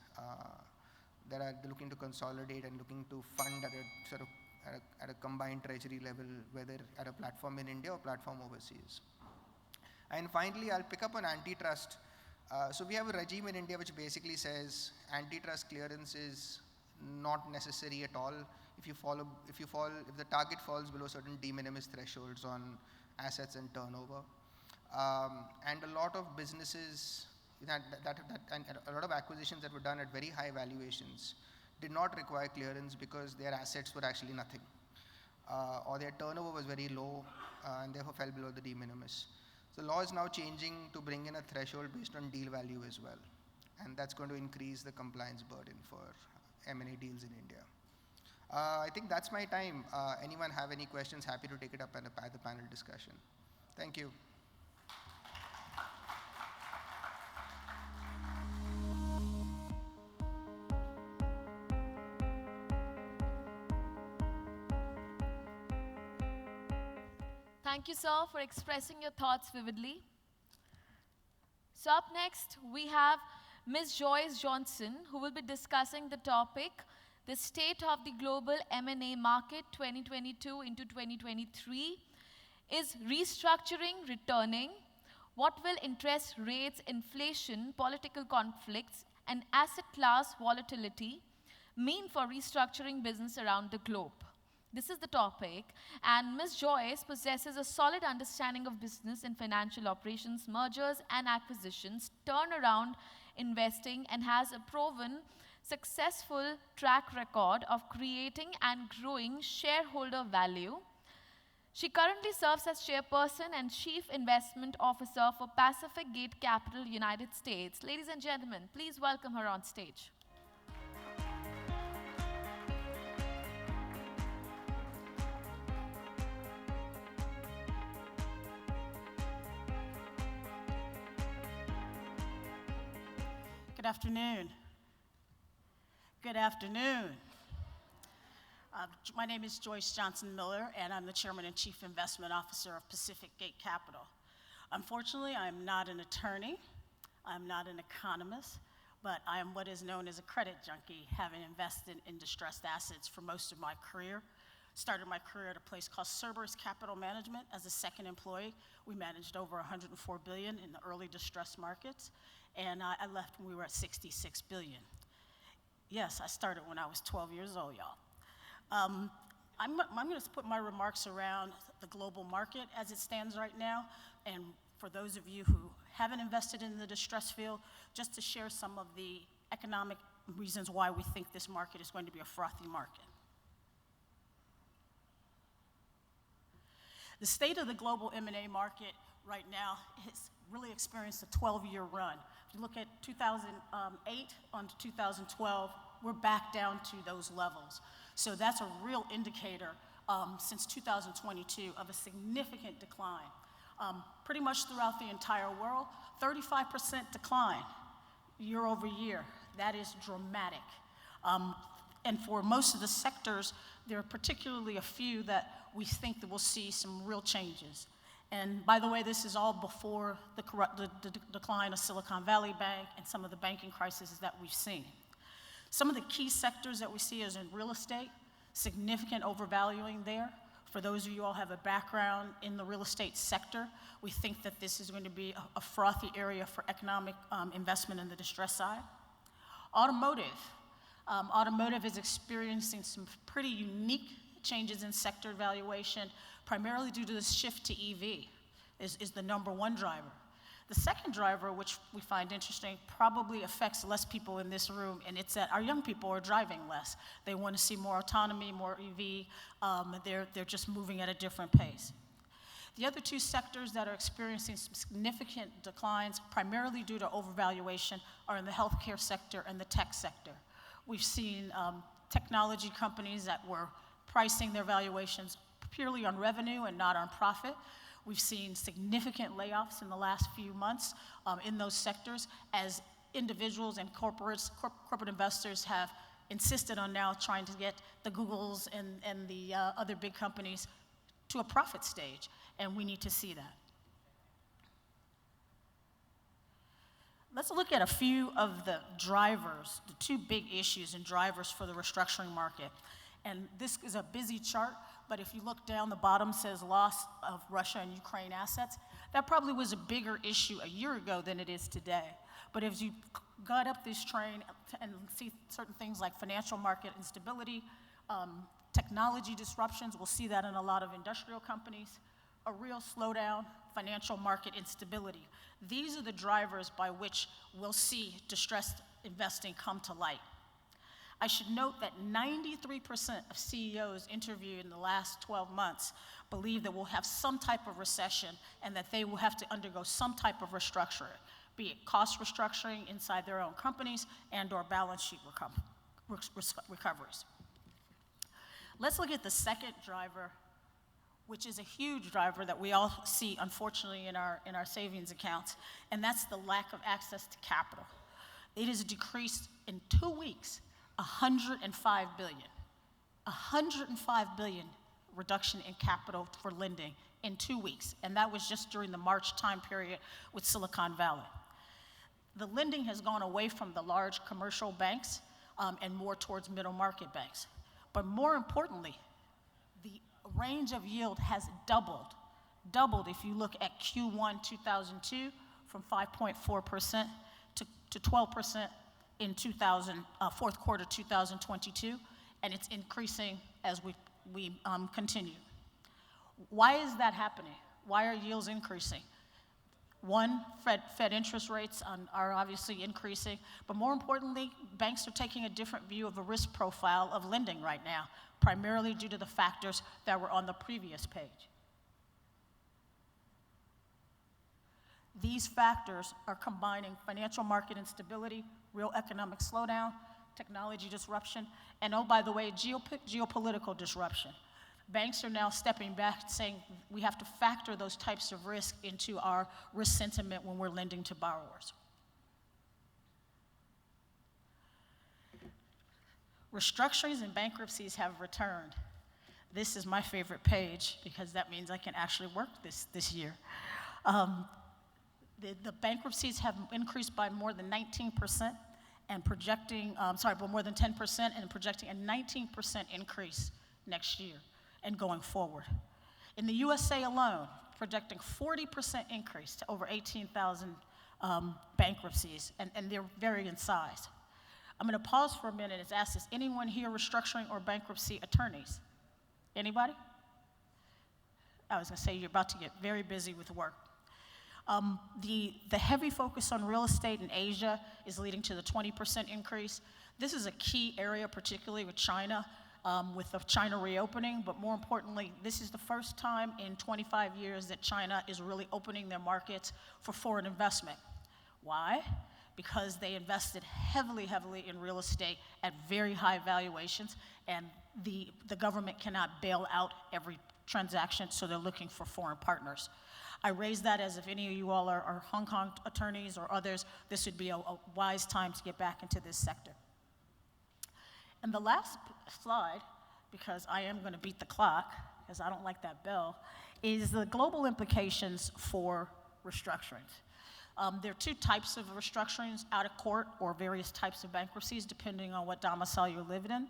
that are looking to consolidate and looking to fund at a combined treasury level, whether at a platform in India or platform overseas. And finally, I'll pick up on antitrust. So we have a regime in India which basically says antitrust clearance is not necessary at all if the target falls below certain de minimis thresholds on assets and turnover. And a lot of businesses and a lot of acquisitions that were done at very high valuations did not require clearance because their assets were actually nothing, or their turnover was very low and therefore fell below the de minimis. So the law is now changing to bring in a threshold based on deal value as well, and that's going to increase the compliance burden for M&A deals in India. I think that's my time. Anyone have any questions? Happy to take it up at the panel discussion. Thank you. Thank you, sir, for expressing your thoughts vividly. So up next, we have Ms. Joyce Johnson, who will be discussing the topic, the state of the global M&A market 2022 into 2023. Is restructuring returning? What will interest rates, inflation, political conflicts, and asset class volatility mean for restructuring business around the globe? This is the topic, and Ms. Joyce possesses a solid understanding of business and financial operations, mergers and acquisitions, turnaround investing, and has a proven successful track record of creating and growing shareholder value. She currently serves as chairperson and chief investment officer for Pacific Gate Capital, United States. Ladies and gentlemen, please welcome her on stage. Good afternoon. Good afternoon. My name is Joyce Johnson Miller, and I'm the Chairman and Chief Investment Officer of Pacific Gate Capital. Unfortunately, I'm not an attorney, I'm not an economist, but I am what is known as a credit junkie, having invested in distressed assets for most of my career. Started my career at a place called Cerberus Capital Management as a second employee. We managed over $104 billion in the early distressed markets, and I left when we were at $66 billion. Yes, I started when I was 12 years old, y'all. I'm going to put my remarks around the global market as it stands right now, and for those of you who haven't invested in the distressed field, just to share some of the economic reasons why we think this market is going to be a frothy market. The state of the global M&A market right now has really experienced a 12-year run. If you look at 2008 on to 2012, we're back down to those levels. So that's a real indicator since 2022 of a significant decline. Pretty much throughout the entire world, 35% decline year over year. That is dramatic. And for most of the sectors, there are particularly a few that we think that we'll see some real changes. And by the way, this is all before the decline of Silicon Valley Bank and some of the banking crises that we've seen. Some of the key sectors that we see is in real estate, significant overvaluing there. For those of you all have a background in the real estate sector, we think that this is going to be a frothy area for economic investment in the distress side. Automotive. Automotive is experiencing some pretty unique changes in sector valuation, primarily due to the shift to EV, is the number one driver. The second driver, which we find interesting, probably affects less people in this room, and it's that our young people are driving less. They want to see more autonomy, more EV. They're just moving at a different pace. The other two sectors that are experiencing some significant declines, primarily due to overvaluation, are in the healthcare sector and the tech sector. We've seen technology companies that were pricing their valuations purely on revenue and not on profit. We've seen significant layoffs in the last few months in those sectors as individuals and corporate investors have insisted on now trying to get the Googles and the other big companies to a profit stage, and we need to see that. Let's look at a few of the drivers, the two big issues and drivers for the restructuring market. And this is a busy chart, but if you look down, the bottom says loss of Russia and Ukraine assets. That probably was a bigger issue a year ago than it is today. But as you got up this train and see certain things like financial market instability, technology disruptions, we'll see that in a lot of industrial companies, a real slowdown, financial market instability. These are the drivers by which we'll see distressed investing come to light. I should note that 93% of CEOs interviewed in the last 12 months believe that we'll have some type of recession and that they will have to undergo some type of restructuring, be it cost restructuring inside their own companies and or balance sheet recoveries. Let's look at the second driver, which is a huge driver that we all see, unfortunately, in our savings accounts, and that's the lack of access to capital. It has decreased in 2 weeks, 105 billion. 105 billion reduction in capital for lending in 2 weeks, and that was just during the March time period with Silicon Valley. The lending has gone away from the large commercial banks and more towards middle market banks. But more importantly, the range of yield has doubled if you look at Q1 2002 from 5.4% to 12% in fourth quarter 2022, and it's increasing as we continue. Why is that happening? Why are yields increasing? One, Fed interest rates are obviously increasing, but more importantly, banks are taking a different view of the risk profile of lending right now, primarily due to the factors that were on the previous page. These factors are combining financial market instability, real economic slowdown, technology disruption, and oh, by the way, geopolitical disruption. Banks are now stepping back and saying we have to factor those types of risk into our risk sentiment when we're lending to borrowers. Restructurings and bankruptcies have returned. This is my favorite page because that means I can actually work this year. The bankruptcies have increased by more than 19% and projecting, by more than 10% and projecting a 19% increase next year and going forward. In the USA alone, projecting 40% increase to over 18,000 bankruptcies, and they're varying in size. I'm gonna pause for a minute and ask, is anyone here restructuring or bankruptcy attorneys? Anybody? I was gonna say you're about to get very busy with work. The heavy focus on real estate in Asia is leading to the 20% increase. This is a key area, particularly with China, with the China reopening, but more importantly, this is the first time in 25 years that China is really opening their markets for foreign investment. Why? Because they invested heavily in real estate at very high valuations, and the government cannot bail out every transaction, so they're looking for foreign partners. I raise that as if any of you all are Hong Kong attorneys or others, this would be a wise time to get back into this sector. And the last slide, because I am going to beat the clock, because I don't like that bell, is the global implications for restructurings. There are two types of restructurings, out of court or various types of bankruptcies, depending on what domicile you're living in.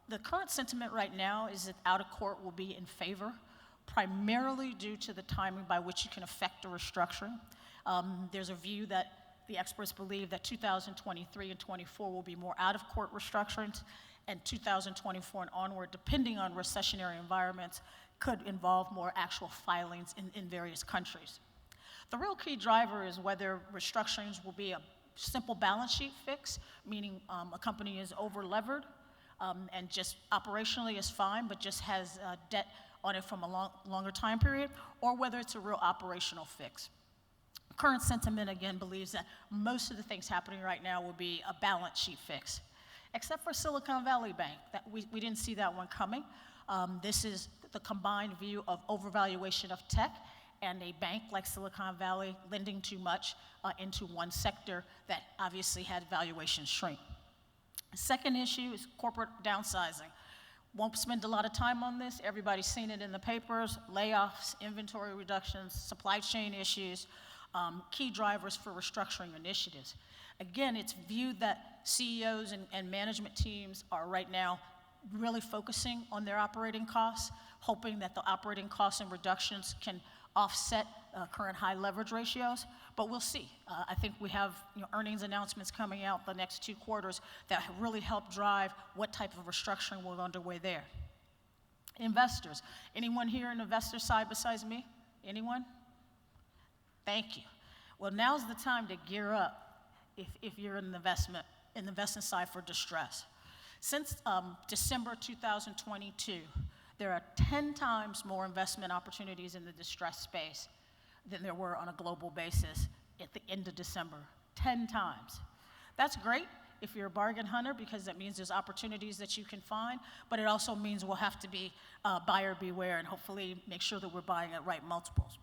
The current sentiment right now is that out of court will be in favor, primarily due to the timing by which you can effect a restructuring. There's a view that the experts believe that 2023 and 24 will be more out-of-court restructurings, and 2024 and onward, depending on recessionary environments, could involve more actual filings in various countries. The real key driver is whether restructurings will be a simple balance sheet fix, meaning a company is over-levered and just operationally is fine, but just has debt on it from a longer time period, or whether it's a real operational fix. Current sentiment, again, believes that most of the things happening right now will be a balance sheet fix, except for Silicon Valley Bank. That we didn't see that one coming. This is the combined view of overvaluation of tech and a bank like Silicon Valley lending too much into one sector that obviously had valuation shrink. Second issue is corporate downsizing. Won't spend a lot of time on this. Everybody's seen it in the papers, layoffs, inventory reductions, supply chain issues, key drivers for restructuring initiatives. Again, it's viewed that CEOs and management teams are right now really focusing on their operating costs, hoping that the operating costs and reductions can offset current high leverage ratios, but we'll see. I think we have earnings announcements coming out the next 2 quarters that really help drive what type of restructuring we're underway there. Investors. Anyone here on the investor side besides me? Anyone? Thank you. Well, now's the time to gear up if you're in the investment side for distress. Since December 2022, there are 10 times more investment opportunities in the distressed space than there were on a global basis at the end of December. 10 times. That's great if you're a bargain hunter, because that means there's opportunities that you can find, but it also means we'll have to be buyer beware and hopefully make sure that we're buying at right multiples.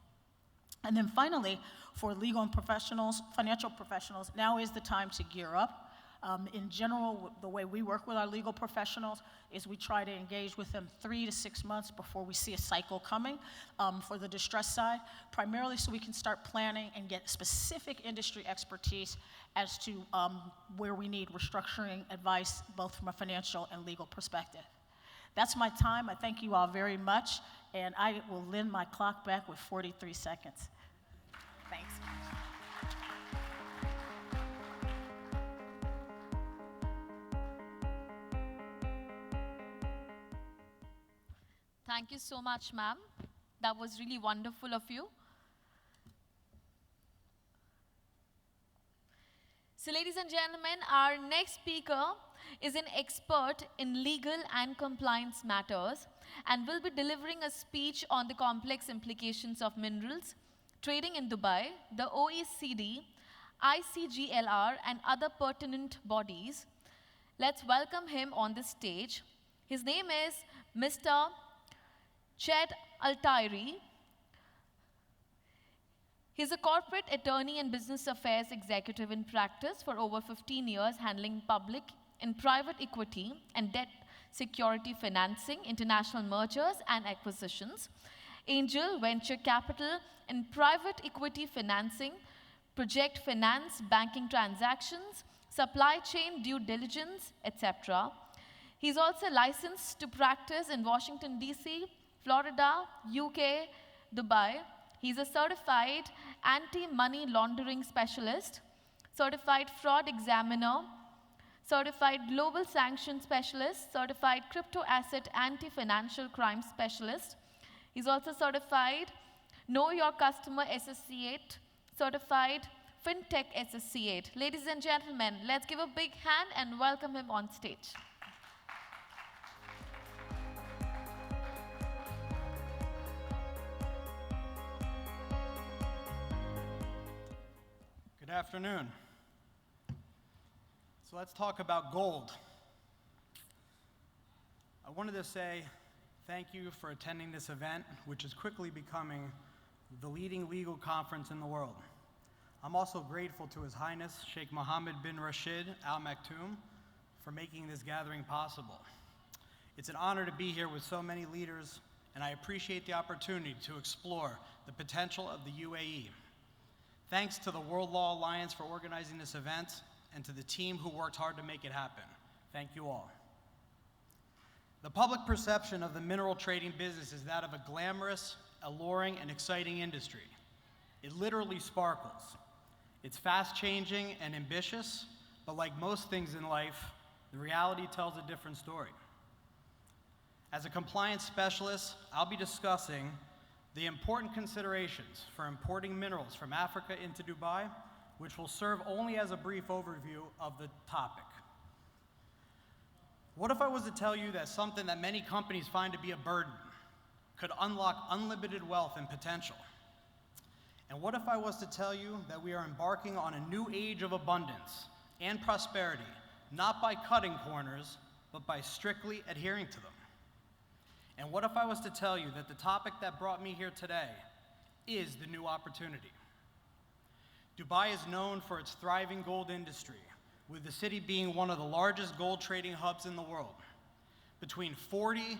And then finally, for legal and professionals, financial professionals, now is the time to gear up. In general, the way we work with our legal professionals is we try to engage with them 3 to 6 months before we see a cycle coming for the distress side, primarily so we can start planning and get specific industry expertise as to where we need restructuring advice, both from a financial and legal perspective. That's my time. I thank you all very much, and I will lend my clock back with 43 seconds. Thanks. Thank you so much, ma'am. That was really wonderful of you. So, ladies and gentlemen, our next speaker is an expert in legal and compliance matters and will be delivering a speech on the complex implications of minerals, trading in Dubai, the OECD, ICGLR, and other pertinent bodies. Let's welcome him on the stage. His name is Mr. Ched Altairi. He's a corporate attorney and business affairs executive in practice for over 15 years, handling public and private equity and debt security financing, international mergers and acquisitions, angel venture capital and private equity financing, project finance, banking transactions, supply chain due diligence, etc. He's also licensed to practice in Washington, D.C., Florida, UK, Dubai. He's a certified anti-money laundering specialist, certified fraud examiner, certified global sanctions specialist, certified crypto asset anti-financial crime specialist. He's also certified Know Your Customer Associate, certified FinTech Associate. Ladies and gentlemen, let's give a big hand and welcome him on stage. Good afternoon. So let's talk about gold. I wanted to say thank you for attending this event, which is quickly becoming the leading legal conference in the world. I'm also grateful to His Highness Sheikh Mohammed bin Rashid Al Maktoum for making this gathering possible. It's an honor to be here with so many leaders, and I appreciate the opportunity to explore the potential of the UAE. Thanks to the World Law Alliance for organizing this event and to the team who worked hard to make it happen. Thank you all. The public perception of the mineral trading business is that of a glamorous, alluring, and exciting industry. It literally sparkles. It's fast-changing and ambitious, but like most things in life, the reality tells a different story. As a compliance specialist, I'll be discussing the important considerations for importing minerals from Africa into Dubai, which will serve only as a brief overview of the topic. What if I was to tell you that something that many companies find to be a burden could unlock unlimited wealth and potential? And what if I was to tell you that we are embarking on a new age of abundance and prosperity, not by cutting corners, but by strictly adhering to them? And what if I was to tell you that the topic that brought me here today is the new opportunity? Dubai is known for its thriving gold industry, with the city being one of the largest gold trading hubs in the world. Between 40%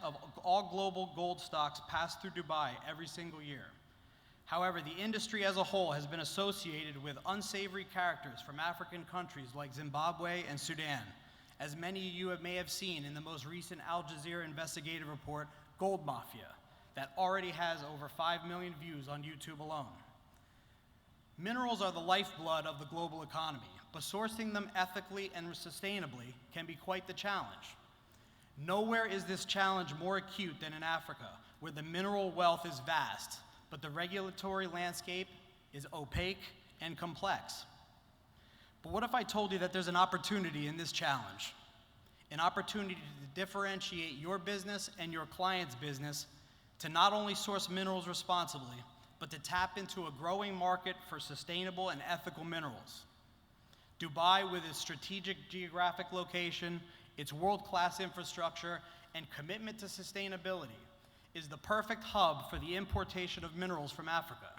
of all global gold stocks pass through Dubai every single year. However, the industry as a whole has been associated with unsavory characters from African countries like Zimbabwe and Sudan, as many of you may have seen in the most recent Al Jazeera investigative report, Gold Mafia, that already has over 5 million views on YouTube alone. Minerals are the lifeblood of the global economy, but sourcing them ethically and sustainably can be quite the challenge. Nowhere is this challenge more acute than in Africa, where the mineral wealth is vast, but the regulatory landscape is opaque and complex. But what if I told you that there's an opportunity in this challenge? An opportunity to differentiate your business and your client's business to not only source minerals responsibly, but to tap into a growing market for sustainable and ethical minerals. Dubai, with its strategic geographic location, its world-class infrastructure, and commitment to sustainability, is the perfect hub for the importation of minerals from Africa.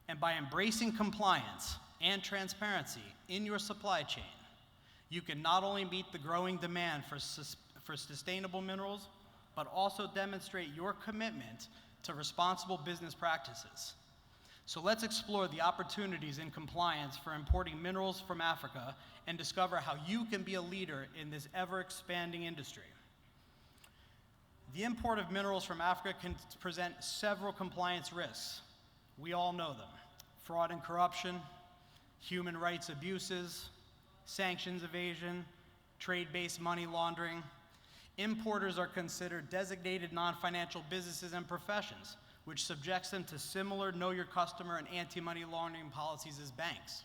And by embracing compliance and transparency in your supply chain, you can not only meet the growing demand for sustainable minerals, but also demonstrate your commitment to responsible business practices. So let's explore the opportunities in compliance for importing minerals from Africa and discover how you can be a leader in this ever-expanding industry. The import of minerals from Africa can present several compliance risks. We all know them: fraud and corruption, human rights abuses, sanctions evasion, trade-based money laundering. Importers are considered designated non-financial businesses and professions, which subjects them to similar know your customer and anti-money laundering policies as banks.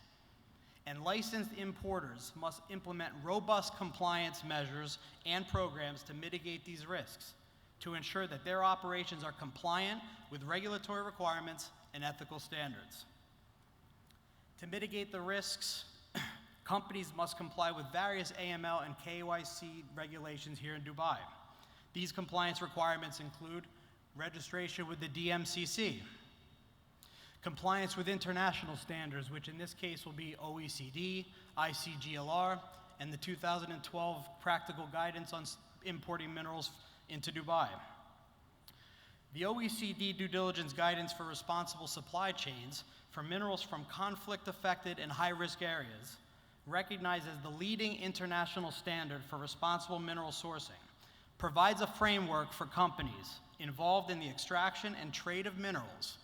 And licensed importers must implement robust compliance measures and programs to mitigate these risks, to ensure that their operations are compliant with regulatory requirements and ethical standards. To mitigate the risks, companies must comply with various AML and KYC regulations here in Dubai. These compliance requirements include registration with the DMCC, compliance with international standards, which in this case will be OECD, ICGLR, and the 2012 Practical Guidance on Importing Minerals into Dubai. The OECD due diligence guidance for responsible supply chains for minerals from conflict-affected and high-risk areas, recognized as the leading international standard for responsible mineral sourcing, provides a framework for companies involved in the extraction and trade of minerals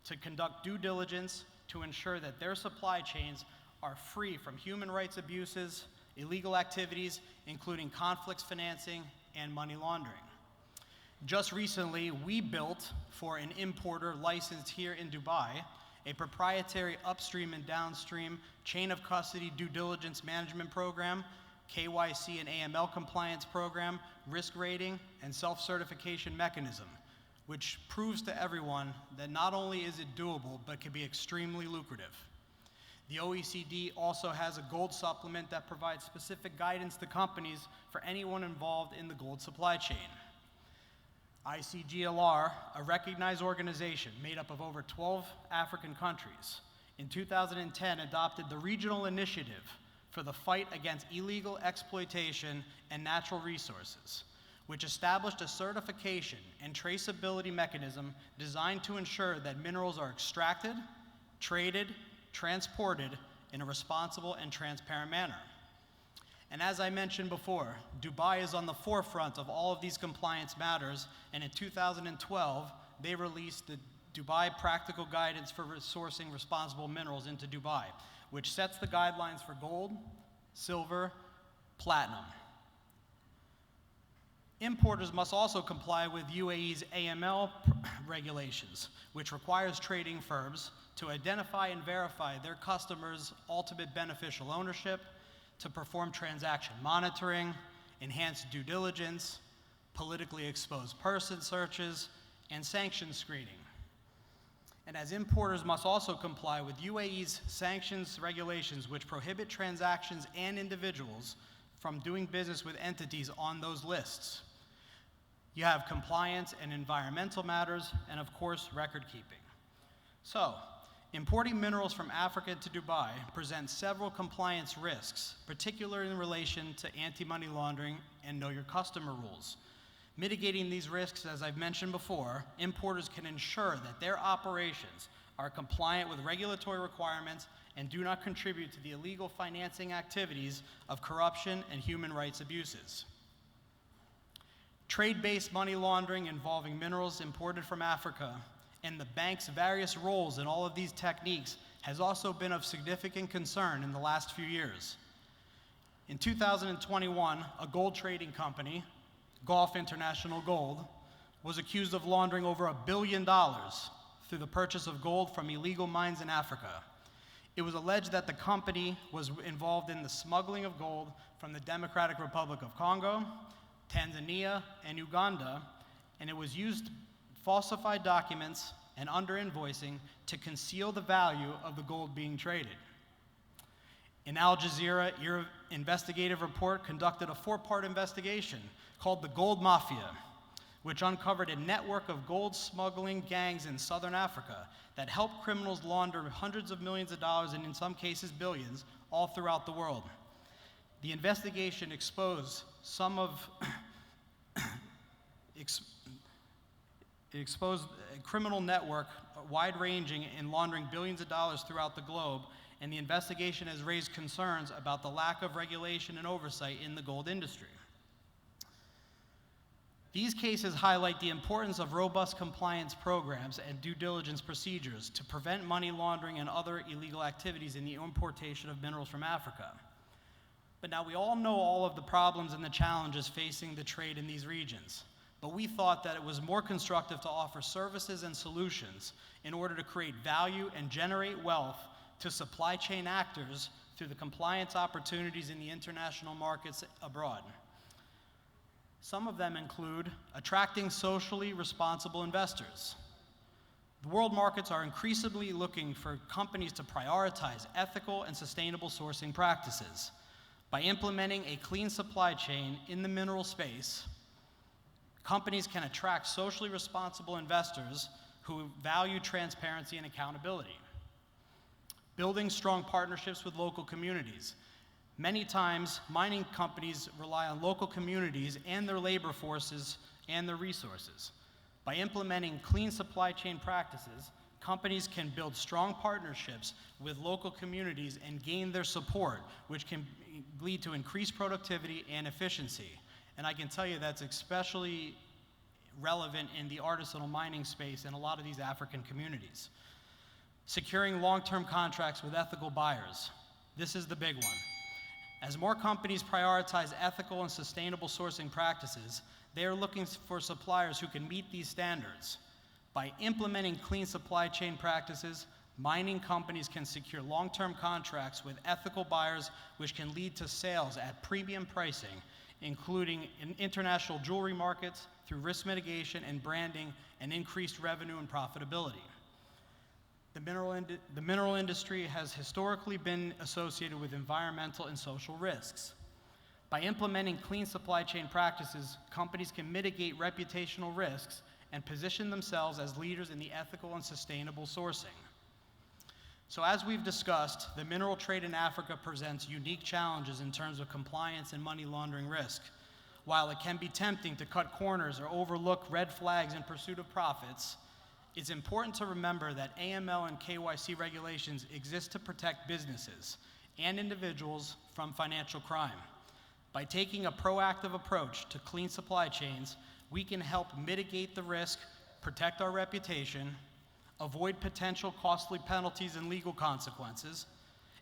to conduct due diligence to ensure that their supply chains are free from human rights abuses, illegal activities, including conflicts financing and money laundering. Just recently, we built, for an importer licensed here in Dubai, a proprietary upstream and downstream chain of custody due diligence management program, KYC and AML compliance program, risk rating, and self-certification mechanism, which proves to everyone that not only is it doable, but can be extremely lucrative. The OECD also has a gold supplement that provides specific guidance to companies for anyone involved in the gold supply chain. ICGLR, a recognized organization made up of over 12 African countries, in 2010 adopted the Regional Initiative for the Fight Against Illegal Exploitation and Natural Resources, which established a certification and traceability mechanism designed to ensure that minerals are extracted, traded, transported in a responsible and transparent manner. And as I mentioned before, Dubai is on the forefront of all of these compliance matters, and in 2012, they released the Dubai Practical Guidance for Sourcing Responsible Minerals into Dubai, which sets the guidelines for gold, silver, platinum. Importers must also comply with UAE's AML regulations, which requires trading firms to identify and verify their customers' ultimate beneficial ownership, to perform transaction monitoring, enhance due diligence, politically exposed person searches, and sanction screening. And as importers must also comply with UAE's sanctions regulations, which prohibit transactions and individuals from doing business with entities on those lists. You have compliance and environmental matters, and of course, record keeping. So, importing minerals from Africa to Dubai presents several compliance risks, particularly in relation to anti-money laundering and know your customer rules. Mitigating these risks, as I've mentioned before, importers can ensure that their operations are compliant with regulatory requirements and do not contribute to the illegal financing activities of corruption and human rights abuses. Trade-based money laundering involving minerals imported from Africa and the bank's various roles in all of these techniques has also been of significant concern in the last few years. In 2021, a gold trading company, Gulf International Gold, was accused of laundering over $1 billion through the purchase of gold from illegal mines in Africa. It was alleged that the company was involved in the smuggling of gold from the Democratic Republic of Congo, Tanzania, and Uganda, and it was used falsified documents and under-invoicing to conceal the value of the gold being traded. An Al Jazeera investigative report conducted a 4-part investigation called the Gold Mafia, which uncovered a network of gold smuggling gangs in southern Africa that helped criminals launder hundreds of millions of dollars and in some cases billions all throughout the world. The investigation exposed some of exposed a criminal network wide-ranging in laundering billions of dollars throughout the globe, and the investigation has raised concerns about the lack of regulation and oversight in the gold industry. These cases highlight the importance of robust compliance programs and due diligence procedures to prevent money laundering and other illegal activities in the importation of minerals from Africa. But now we all know all of the problems and the challenges facing the trade in these regions. But we thought that it was more constructive to offer services and solutions in order to create value and generate wealth to supply chain actors through the compliance opportunities in the international markets abroad. Some of them include attracting socially responsible investors. The world markets are increasingly looking for companies to prioritize ethical and sustainable sourcing practices. By implementing a clean supply chain in the mineral space, companies can attract socially responsible investors who value transparency and accountability. Building strong partnerships with local communities. Many times, mining companies rely on local communities and their labor forces and their resources. By implementing clean supply chain practices, companies can build strong partnerships with local communities and gain their support, which can lead to increased productivity and efficiency. And I can tell you that's especially relevant in the artisanal mining space in a lot of these African communities. Securing long-term contracts with ethical buyers. This is the big one. As more companies prioritize ethical and sustainable sourcing practices, they are looking for suppliers who can meet these standards. By implementing clean supply chain practices, mining companies can secure long-term contracts with ethical buyers, which can lead to sales at premium pricing, including in international jewelry markets through risk mitigation and branding and increased revenue and profitability. The mineral industry has historically been associated with environmental and social risks. By implementing clean supply chain practices, companies can mitigate reputational risks and position themselves as leaders in the ethical and sustainable sourcing. So as we've discussed, the mineral trade in Africa presents unique challenges in terms of compliance and money laundering risk. While it can be tempting to cut corners or overlook red flags in pursuit of profits, it's important to remember that AML and KYC regulations exist to protect businesses and individuals from financial crime. By taking a proactive approach to clean supply chains, we can help mitigate the risk, protect our reputation, avoid potential costly penalties and legal consequences,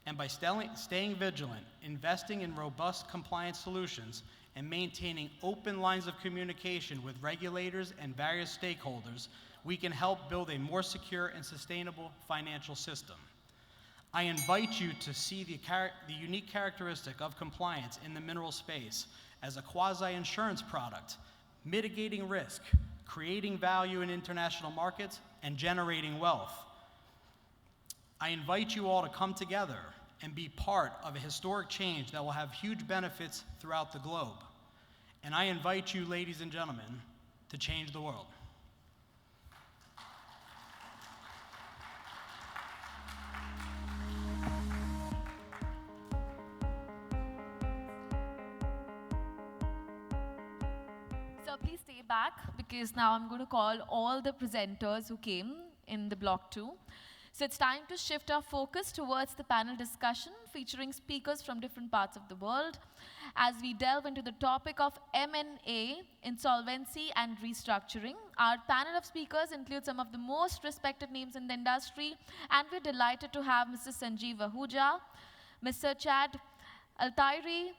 and by staying vigilant, investing in robust compliance solutions, and maintaining open lines of communication with regulators and various stakeholders, we can help build a more secure and sustainable financial system. I invite you to see the unique characteristic of compliance in the mineral space as a quasi-insurance product, mitigating risk, creating value in international markets, and generating wealth. I invite you all to come together and be part of a historic change that will have huge benefits throughout the globe. And I invite you, ladies and gentlemen, to change the world. So please stay back, because now I'm going to call all the presenters who came in the block 2. So it's time to shift our focus towards the panel discussion featuring speakers from different parts of the world as we delve into the topic of M&A, insolvency and restructuring. Our panel of speakers include some of the most respected names in the industry, and we're delighted to have Mr. Sanjeev Ahuja, Mr. Chad Altairi,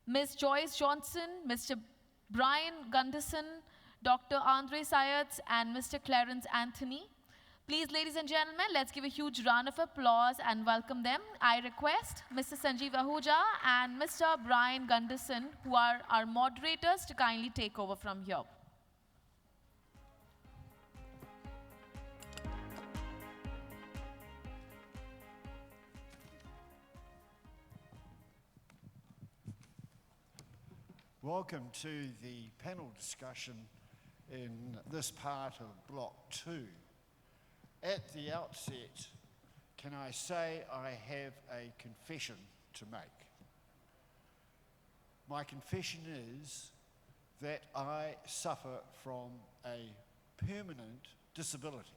Ms. Joyce Johnson, Mr. Brian Gunderson, Dr. Andre Sayeds, and Mr. Clarence Anthony. Please, ladies and gentlemen, let's give a huge round of applause and welcome them. I request Mr. Sanjeev Ahuja and Mr. Brian Gunderson, who are our moderators, to kindly take over from here. welcome to the panel discussion in this part of Block 2. At the outset, can I say I have a confession to make? My confession is that I suffer from a permanent disability.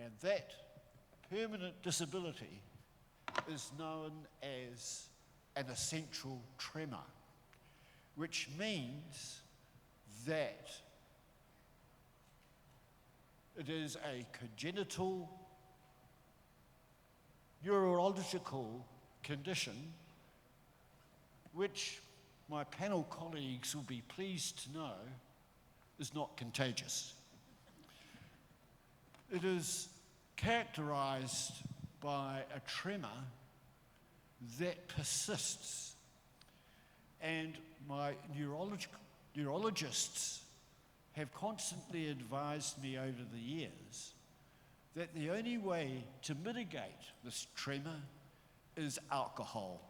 And that permanent disability is known as an essential tremor, which means that it is a congenital neurological condition which my panel colleagues will be pleased to know is not contagious. It is characterized by a tremor that persists, and my neurologists have constantly advised me over the years that the only way to mitigate this tremor is alcohol.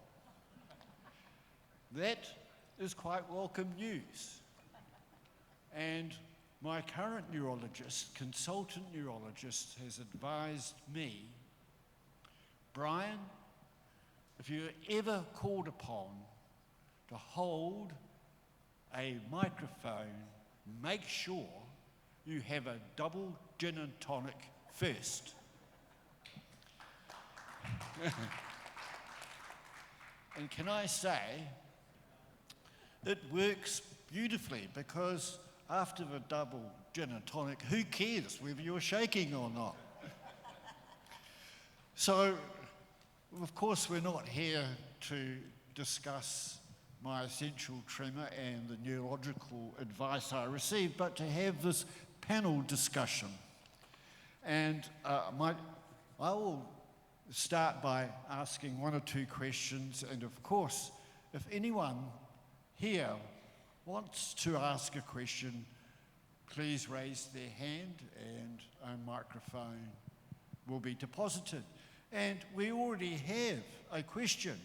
That is quite welcome news. And my current neurologist, consultant neurologist, has advised me, Brian, if you're ever called upon to hold a microphone, make sure you have a double gin and tonic first. And can I say, it works beautifully, because after the double gin and tonic, who cares whether you're shaking or not? So, of course, we're not here to discuss my essential tremor and the neurological advice I received, but to have this panel discussion. And I will start by asking one or two questions, and of course, if anyone here wants to ask a question, please raise their hand and a microphone will be deposited. And we already have a question.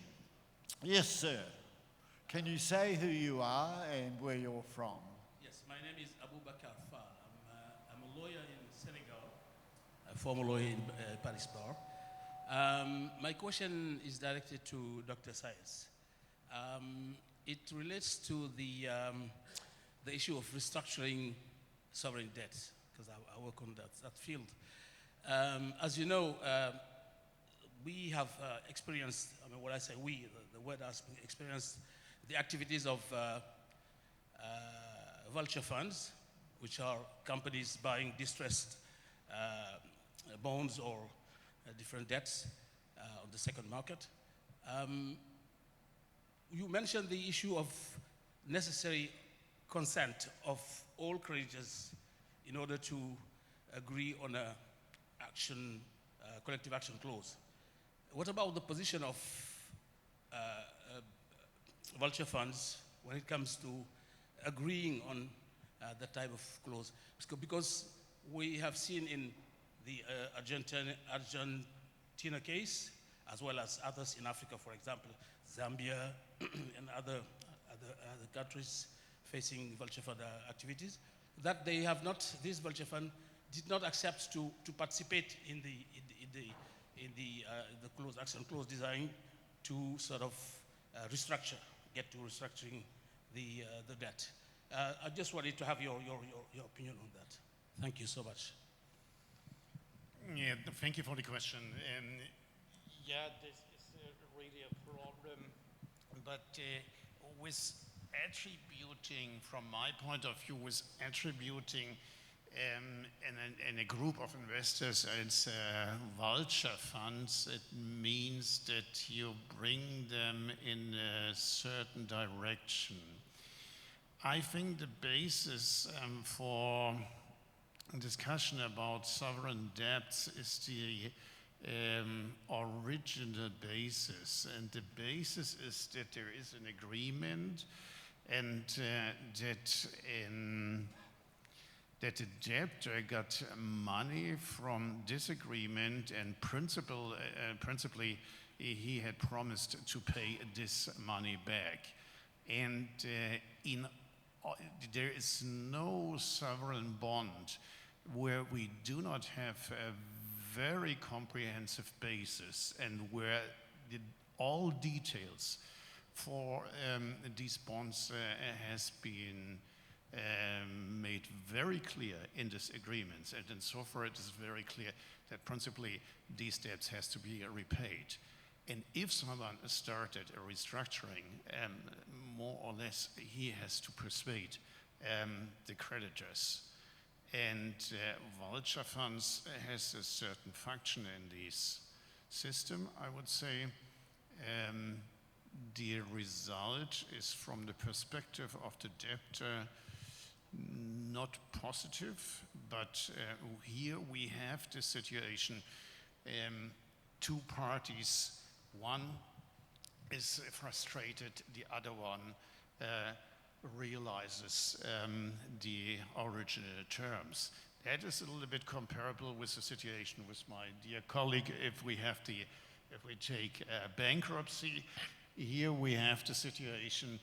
Yes, sir. Can you say who you are and where you're from? Yes, my name is Abu Bakar Fall. I'm a lawyer in Senegal, a former lawyer in Paris Bar. My question is directed to Dr. Sayers. It relates to the issue of restructuring sovereign debt, because I work on that field. As you know, we have experienced, I mean, when I say we, the word has experienced the activities of vulture funds, which are companies buying distressed bonds or different debts on the second market. You mentioned the issue of necessary consent of all creditors in order to agree on a collective action clause. What about the position of vulture funds when it comes to agreeing on that type of clause? Because we have seen in the Argentina case, as well as others in Africa, for example, Zambia and other countries facing vulture fund activities, that they have not, this vulture fund did not accept to participate in the action clause designed to sort of get to restructuring the debt. I just wanted to have your opinion on that. Thank you so much. Yeah, thank you for the question. Yeah, this is really a problem, but with attributing, from my point of view, with attributing in a group of investors as vulture funds, it means that you bring them in a certain direction. I think the basis for discussion about sovereign debts is the original basis, and the basis is that there is an agreement, and that the debtor got money from this agreement, and principally he had promised to pay this money back. And there is no sovereign bond where we do not have a very comprehensive basis and where all details for these bonds has been made very clear in this agreement. And so far it is very clear that principally these debts has to be repaid. And if someone started a restructuring, more or less he has to persuade the creditors. And vulture funds has a certain function in this system, I would say. The result is, from the perspective of the debtor, not positive, but here we have the situation, two parties, one is frustrated, the other one realizes the original terms. That is a little bit comparable with the situation with my dear colleague. If we take bankruptcy, here we have the situation,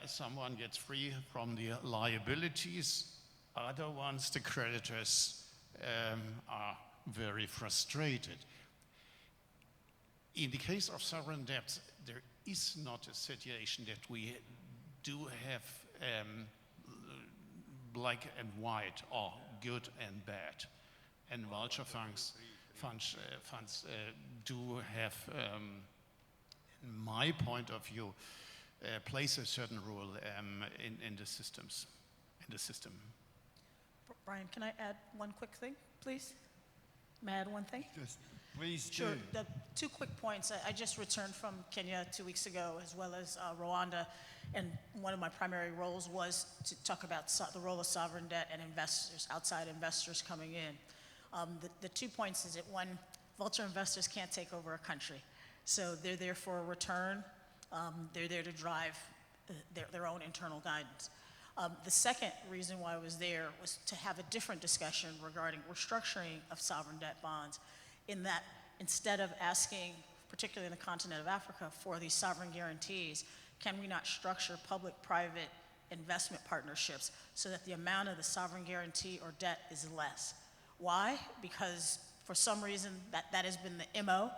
someone gets free from the liabilities, other ones, the creditors, are very frustrated. In the case of sovereign debts, there is not a situation that we do have black and white or good and bad. And vulture funds do have, in my point of view, plays a certain role in the system. Brian, can I add one quick thing, please? May I add one thing? Just please do. Sure. The two quick points. I just returned from Kenya 2 weeks ago, as well as Rwanda, and one of my primary roles was to talk about the role of sovereign debt and investors, outside investors coming in. The 2 points is that, one, vulture investors can't take over a country. So they're there for a return. They're there to drive their own internal guidance. The second reason why I was there was to have a different discussion regarding restructuring of sovereign debt bonds, in that instead of asking, particularly in the continent of Africa, for these sovereign guarantees, can we not structure public-private investment partnerships so that the amount of the sovereign guarantee or debt is less? Why? Because for some reason that has been the MO,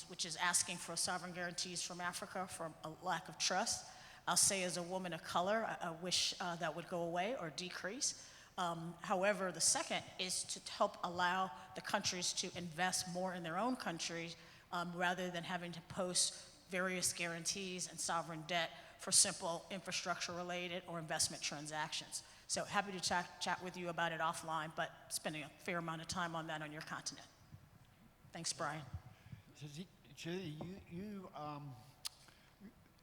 which is asking for sovereign guarantees from Africa from a lack of trust. I'll say, as a woman of color, I wish that would go away or decrease. However, the second is to help allow the countries to invest more in their own countries, rather than having to post various guarantees and sovereign debt for simple infrastructure-related or investment transactions. So happy to chat with you about it offline, but spending a fair amount of time on that on your continent. Thanks, Brian. Julie, you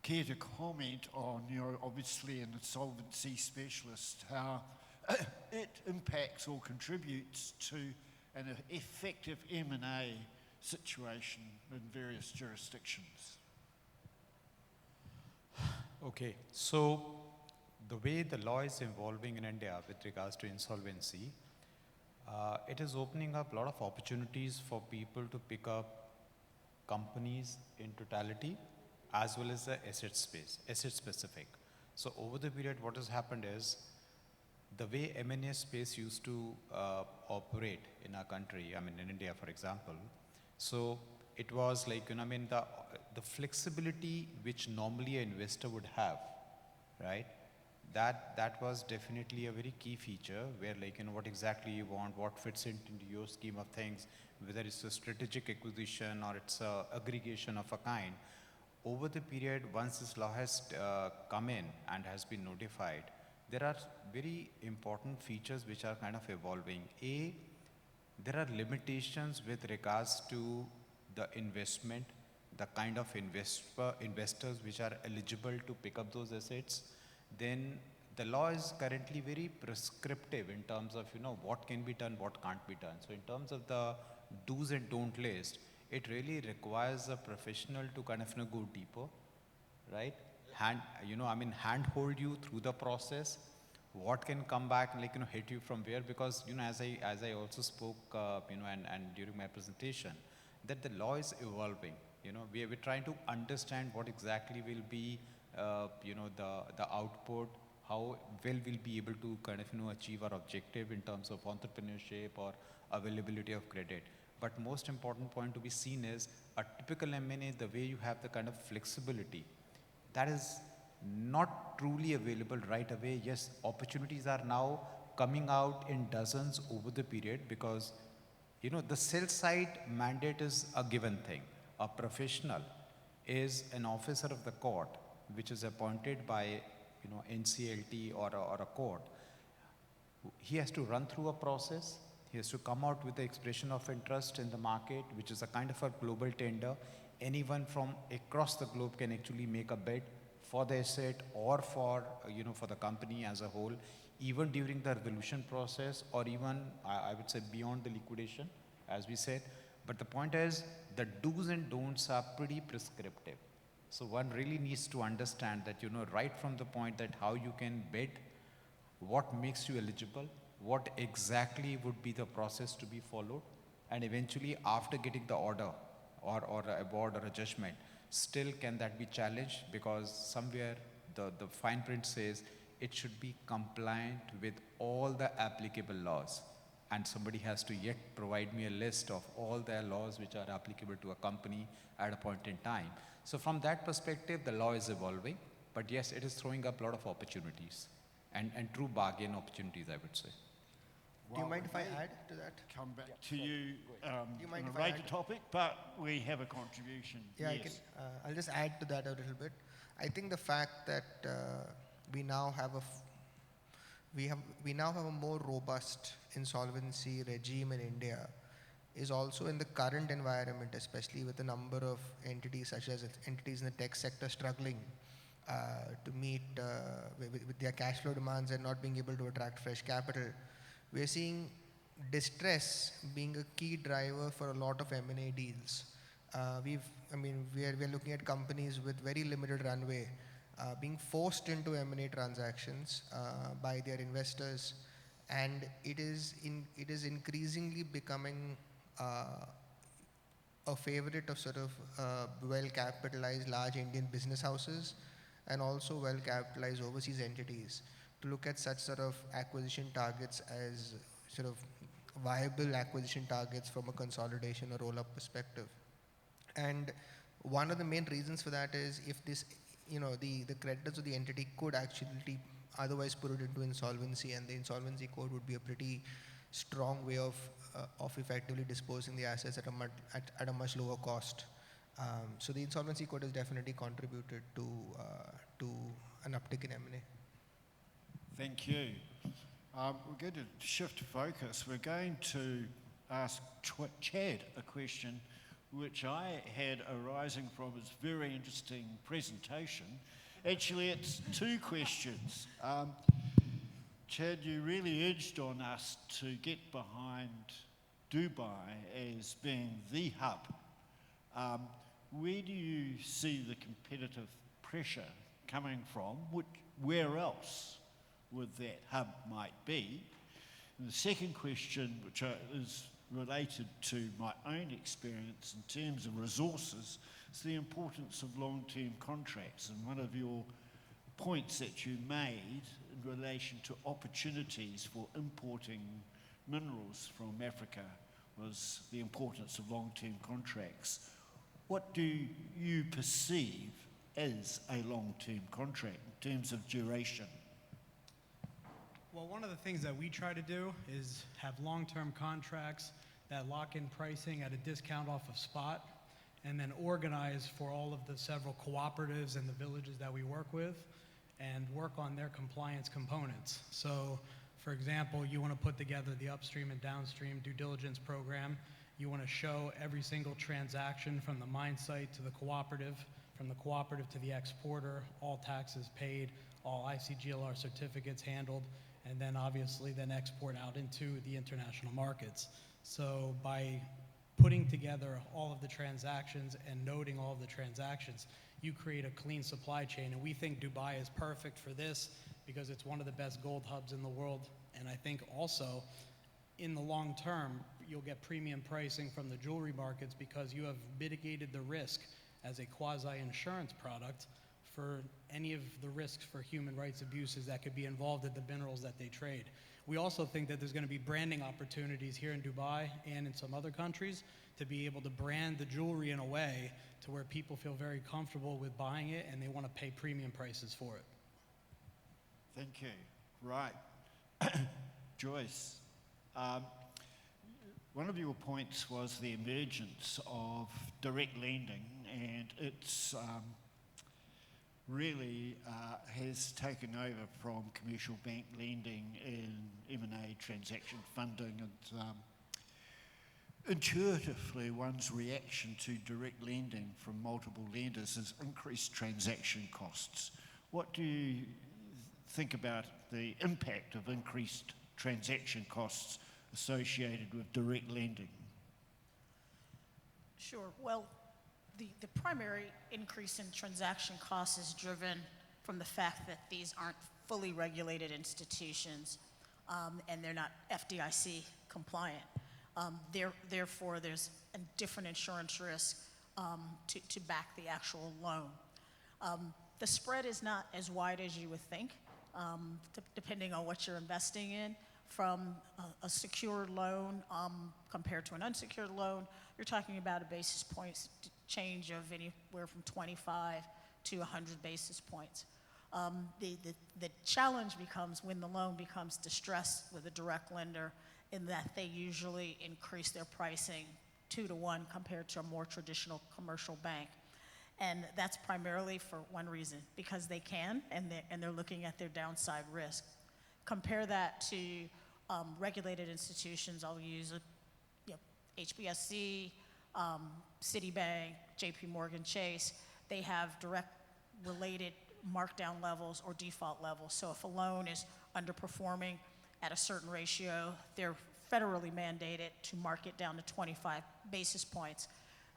care to comment on, obviously an insolvency specialist, how it impacts or contributes to an effective M&A situation in various jurisdictions? Okay, so the way the law is evolving in India with regards to insolvency, it is opening up a lot of opportunities for people to pick up companies in totality, as well as the asset specific. So over the period, what has happened is, the way M&A space used to operate in our country, I mean in India, for example, so it was like, the flexibility which normally an investor would have, right? That was definitely a very key feature, where what exactly you want, what fits into your scheme of things, whether it's a strategic acquisition or it's a aggregation of a kind. Over the period, once this law has come in and has been notified, there are very important features which are kind of evolving. There are limitations with regards to the investment, the kind of investors which are eligible to pick up those assets. Then the law is currently very prescriptive in terms of what can be done, what can't be done. So in terms of the do's and don't list, it really requires a professional to kind of go deeper, right? Handhold you through the process. What can come back and hit you from where? Because as I also spoke and during my presentation, that the law is evolving. We're trying to understand what exactly will be the output, how well we'll be able to kind of, achieve our objective in terms of entrepreneurship or availability of credit. But most important point to be seen is a typical M&A, the way you have the kind of flexibility, that is not truly available right away. Yes, opportunities are now coming out in dozens over the period because, the sell side mandate is a given thing. A professional is an officer of the court, which is appointed by, NCLT or a court. He has to run through a process. He has to come out with the expression of interest in the market, which is a kind of a global tender. Anyone from across the globe can actually make a bid for the asset or for, for the company as a whole, even during the resolution process or even, I would say, beyond the liquidation, as we said. But the point is, the do's and don'ts are pretty prescriptive. So one really needs to understand that, right from the point that how you can bid, what makes you eligible, what exactly would be the process to be followed, and eventually after getting the order or a award or a judgment, still can that be challenged because somewhere the fine print says it should be compliant with all the applicable laws. And somebody has to yet provide me a list of all their laws which are applicable to a company at a point in time. So from that perspective, the law is evolving, but yes, it is throwing up a lot of opportunities and true bargain opportunities, I would say. Do you mind if I add to that? Come back to you Do you mind on if a I related add? topic, but we have a contribution. Yeah, yes. I can. I'll just add to that a little bit. I think the fact that we now have a more robust insolvency regime in India is also in the current environment, especially with the number of entities such as entities in the tech sector struggling to meet with their cash flow demands and not being able to attract fresh capital. We're seeing distress being a key driver for a lot of M&A deals. We're looking at companies with very limited runway being forced into M&A transactions by their investors, and it is increasingly becoming a favorite of sort of well-capitalized large Indian business houses and also well-capitalized overseas entities to look at such sort of acquisition targets as sort of viable acquisition targets from a consolidation or roll-up perspective. And one of the main reasons for that is if this, the creditors of the entity could actually otherwise put it into insolvency, and the insolvency code would be a pretty strong way of effectively disposing the assets at a much lower cost. So the insolvency code has definitely contributed to an uptick in M&A. Thank you. We're going to shift focus. We're going to ask Chad a question which I had arising from his very interesting presentation. Actually, it's two questions. Chad, you really urged on us to get behind Dubai as being the hub. Where do you see the competitive pressure coming from? Where else would that hub might be? And the second question, which is related to my own experience in terms of resources, is the importance of long-term contracts. And one of your points that you made in relation to opportunities for importing minerals from Africa was the importance of long-term contracts. What do you perceive as a long-term contract in terms of duration? Well, one of the things that we try to do is have long-term contracts that lock in pricing at a discount off of spot, and then organize for all of the several cooperatives and the villages that we work with and work on their compliance components. So, for example, you want to put together the upstream and downstream due diligence program. You want to show every single transaction from the mine site to the cooperative, from the cooperative to the exporter, all taxes paid, all ICGLR certificates handled, and then obviously then export out into the international markets. So by putting together all of the transactions and noting all of the transactions, you create a clean supply chain. And we think Dubai is perfect for this because it's one of the best gold hubs in the world. And I think also in the long term, you'll get premium pricing from the jewelry markets because you have mitigated the risk as a quasi-insurance product for any of the risks for human rights abuses that could be involved in the minerals that they trade. We also think that there's going to be branding opportunities here in Dubai and in some other countries to be able to brand the jewelry in a way to where people feel very comfortable with buying it and they want to pay premium prices for it. Thank you. Right. Joyce, one of your points was the emergence of direct lending, and it's really has taken over from commercial bank lending in M&A transaction funding, and intuitively one's reaction to direct lending from multiple lenders is increased transaction costs. What do you think about the impact of increased transaction costs associated with direct lending? Sure. Well, the primary increase in transaction costs is driven from the fact that these aren't fully regulated institutions, and they're not FDIC compliant. Therefore, there's a different insurance risk to back the actual loan. The spread is not as wide as you would think, depending on what you're investing in. From a secured loan compared to an unsecured loan, you're talking about a basis points change of anywhere from 25 to 100 basis points. The challenge becomes when the loan becomes distressed with a direct lender, in that they usually increase their pricing 2 to 1 compared to a more traditional commercial bank. And that's primarily for one reason, because they can, and they're looking at their downside risk. Compare that to regulated institutions. I'll use HBSC, Citibank, JP Morgan Chase. They have direct related markdown levels or default levels. So if a loan is underperforming at a certain ratio, they're federally mandated to mark it down to 25 basis points,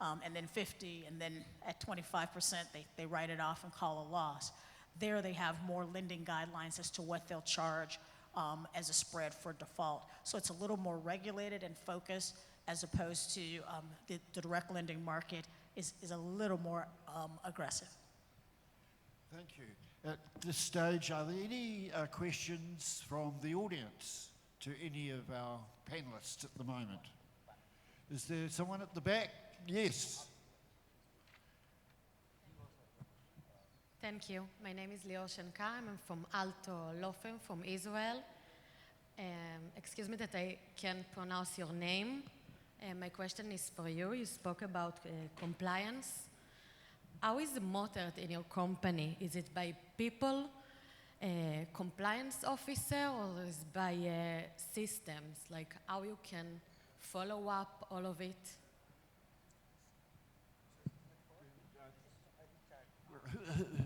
and then 50, and then at 25%, they write it off and call a loss. There they have more lending guidelines as to what they'll charge as a spread for default. So it's a little more regulated and focused, as opposed to the direct lending market is a little more aggressive. Thank you. At this stage, are there any questions from the audience to any of our panelists at the moment? Is there someone at the back? Yes. Thank you. My name is Lior Shankar. I'm from Alto Law Firm from Israel. Excuse me that I can't pronounce your name. My question is for you. You spoke about compliance. How is it monitored in your company? Is it by people, compliance officer, or is it by systems? Like how you can follow up all of it?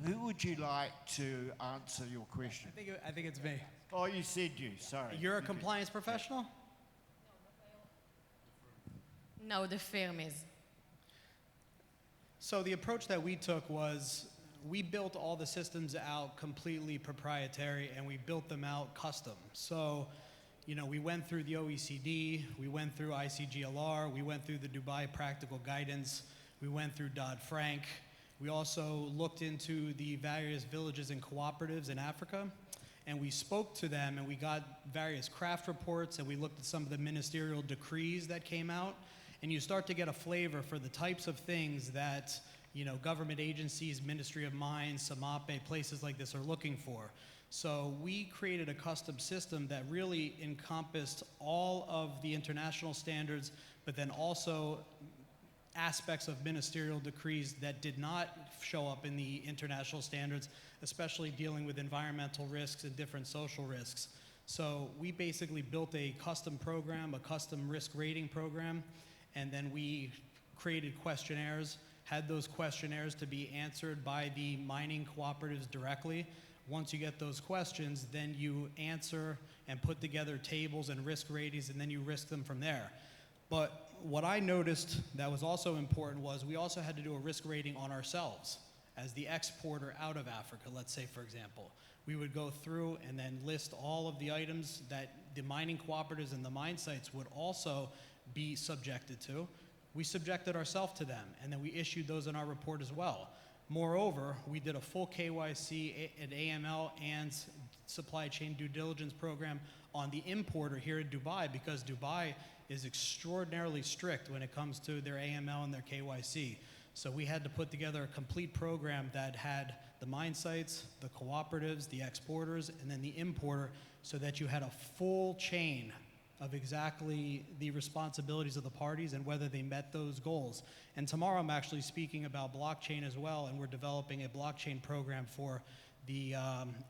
Who would you like to answer your question? I think it's me. Oh, you said you, sorry. You're a compliance professional? No, the firm is. So the approach that we took was we built all the systems out completely proprietary, and we built them out custom. So, we went through the OECD, we went through ICGLR, we went through the Dubai Practical Guidance, we went through Dodd-Frank. We also looked into the various villages and cooperatives in Africa, and we spoke to them, and we got various craft reports, and we looked at some of the ministerial decrees that came out, and you start to get a flavor for the types of things that government agencies, Ministry of Mines, SAMAPE, places like this are looking for. So we created a custom system that really encompassed all of the international standards, but then also aspects of ministerial decrees that did not show up in the international standards, especially dealing with environmental risks and different social risks. So we basically built a custom program, a custom risk rating program, and then we created questionnaires, had those questionnaires to be answered by the mining cooperatives directly. Once you get those questions, then you answer and put together tables and risk ratings, and then you risk them from there. But what I noticed that was also important was we also had to do a risk rating on ourselves as the exporter out of Africa, let's say, for example. We would go through and then list all of the items that the mining cooperatives and the mine sites would also be subjected to. We subjected ourselves to them, and then we issued those in our report as well. Moreover, we did a full KYC and AML and supply chain due diligence program on the importer here in Dubai, because Dubai is extraordinarily strict when it comes to their AML and their KYC. So we had to put together a complete program that had the mine sites, the cooperatives, the exporters, and then the importer, so that you had a full chain of exactly the responsibilities of the parties and whether they met those goals. And tomorrow I'm actually speaking about blockchain as well, and we're developing a blockchain program for the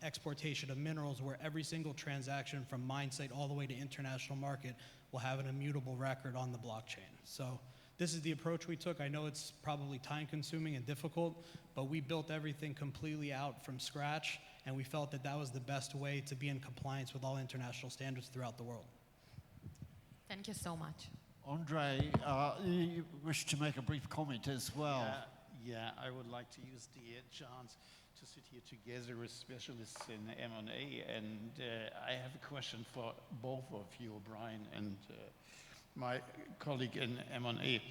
exportation of minerals, where every single transaction from mine site all the way to international market will have an immutable record on the blockchain. So this is the approach we took. I know it's probably time consuming and difficult, but we built everything completely out from scratch, and we felt that that was the best way to be in compliance with all international standards throughout the world. Thank you so much. Andre, you wish to make a brief comment as well. Yeah, I would like to use the chance to sit here together with specialists in M&A, and I have a question for both of you, Brian and my colleague in M&A,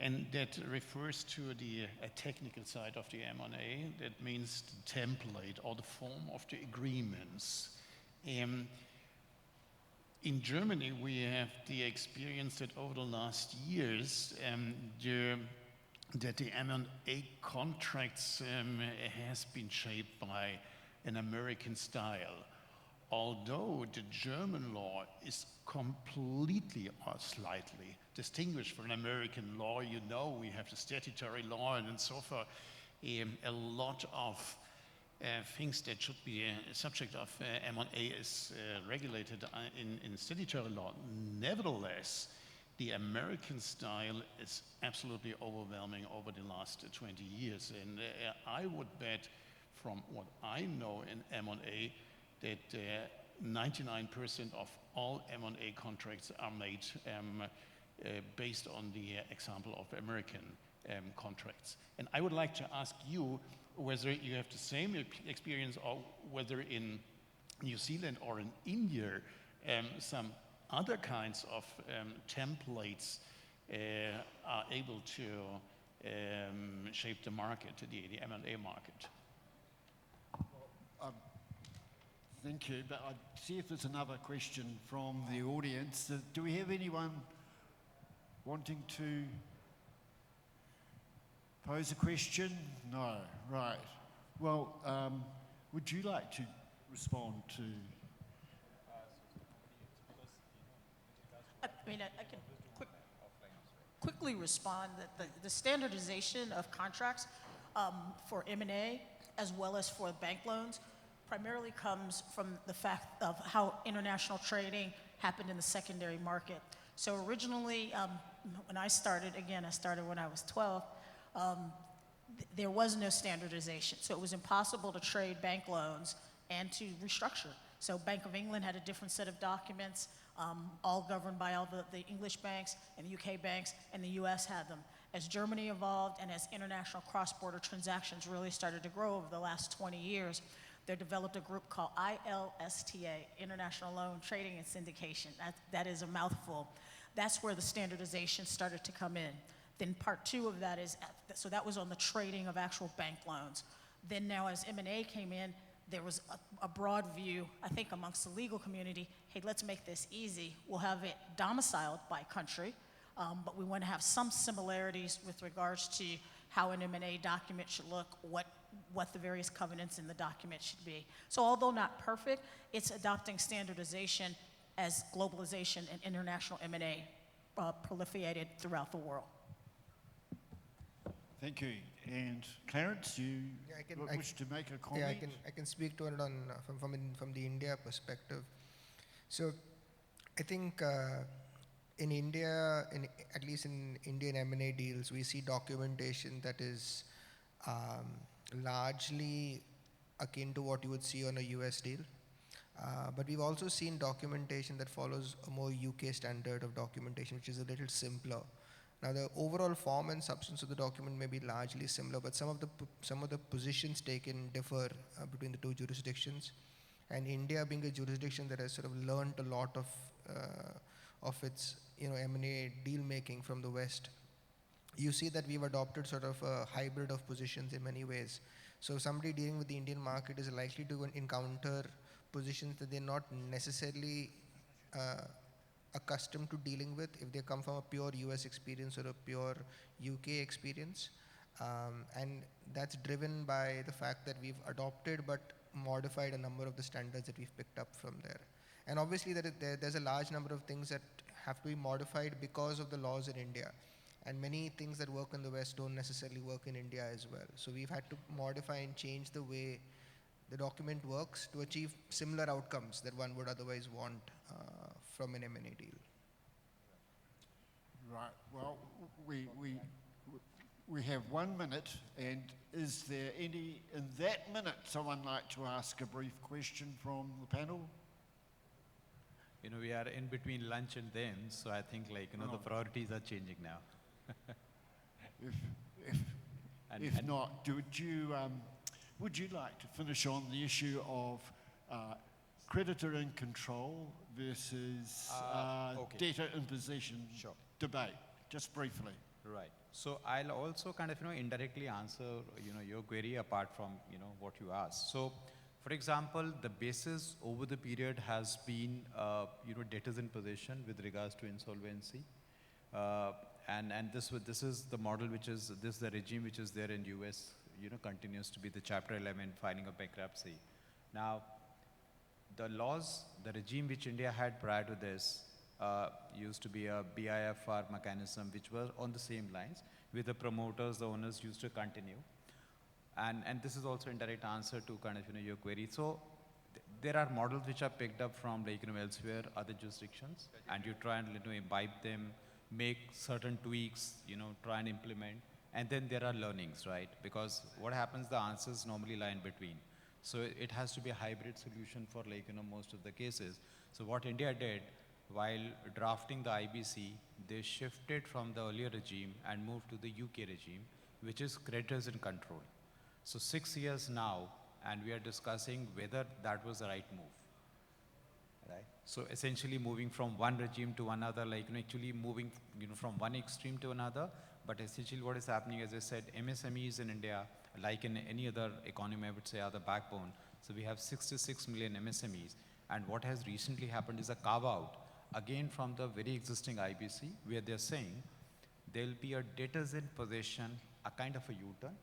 and that refers to the technical side of the M&A. That means the template or the form of the agreements. In Germany, we have the experience that over the last years, that the M&A contracts has been shaped by an American style. Although the German law is completely or slightly distinguished from American law, you know, we have the statutory law and so forth, a lot of things that should be a subject of M&A is regulated in statutory law. Nevertheless, the American style is absolutely overwhelming over the last 20 years. And I would bet, from what I know in M&A, that 99% of all M&A contracts are made based on the example of American contracts. And I would like to ask you whether you have the same experience, or whether in New Zealand or in India some other kinds of templates are able to shape the market, the M&A market. Thank you, but I'd see if there's another question from the audience. Do we have anyone wanting to pose a question? No, right. Well, would you like to respond to? I mean, I can quickly respond that the standardization of contracts for M&A as well as for bank loans primarily comes from the fact of how international trading happened in the secondary market. So originally, when I started, again, I started when I was 12, there was no standardization. So it was impossible to trade bank loans and to restructure. So Bank of England had a different set of documents, all governed by all the English banks and the UK banks, and the US had them. As Germany evolved and as international cross-border transactions really started to grow over the last 20 years, they developed a group called ILSTA, International Loan Trading and Syndication. That is a mouthful. That's where the standardization started to come in. Then part two of that is, so that was on the trading of actual bank loans. Then now as M&A came in, there was a broad view, I think amongst the legal community, hey, let's make this easy. We'll have it domiciled by country, but we want to have some similarities with regards to how an M&A document should look, what the various covenants in the document should be. So although not perfect, it's adopting standardization as globalization and international M&A proliferated throughout the world. Thank you. And Clarence, you wish to make a comment? Yeah, I can speak to it on from the India perspective. So I think in India, at least in Indian M&A deals, we see documentation that is largely akin to what you would see on a US deal. But we've also seen documentation that follows a more UK standard of documentation, which is a little simpler. Now, the overall form and substance of the document may be largely similar, but some of the positions taken differ between the two jurisdictions. And India, being a jurisdiction that has sort of learned a lot of its M&A deal making from the West, you see that we've adopted sort of a hybrid of positions in many ways. So somebody dealing with the Indian market is likely to encounter positions that they're not necessarily accustomed to dealing with if they come from a pure US experience or a pure UK experience. And that's driven by the fact that we've adopted but modified a number of the standards that we've picked up from there. And obviously there's a large number of things that have to be modified because of the laws in India. And many things that work in the West don't necessarily work in India as well. So we've had to modify and change the way the document works to achieve similar outcomes that one would otherwise want from an M&A deal. Right. Well, we have 1 minute, and is there any, in that minute, someone like to ask a brief question from the panel? You know, we are in between lunch and then, so I think like, you know, the priorities are changing now. If not, would you like to finish on the issue of creditor in control versus okay. debtor in possession debate, just briefly? Right. So I'll also kind of, you know, indirectly answer, you know, your query apart from, you know, what you asked. So, for example, the basis over the period has been, you know, debtors in possession with regards to insolvency. And this is the model which is, this the regime which is there in US, you know, continues to be the Chapter 11 filing of bankruptcy. Now, the laws, the regime which India had prior to this used to be a BIFR mechanism which was on the same lines with the promoters, the owners used to continue. And this is also indirect answer to kind of, you know, your query. So there are models which are picked up from like, you know, elsewhere, other jurisdictions, and you try and, you know, imbibe them, make certain tweaks, you know, try and implement, and then there are learnings, right? Because what happens, the answers normally lie in between. So it has to be a hybrid solution for like, you know, most of the cases. So what India did, while drafting the IBC, they shifted from the earlier regime and moved to the UK regime, which is creditors in control. So 6 years now, and we are discussing whether that was the right move, right? So essentially moving from one regime to another, like, you know, actually moving, you know, from one extreme to another, but essentially what is happening, as I said, MSMEs in India, like in any other economy, I would say, are the backbone. So we have 66 million MSMEs, and what has recently happened is a carve-out, again from the very existing IBC, where they're saying there'll be a debtors in possession, a kind of a U-turn,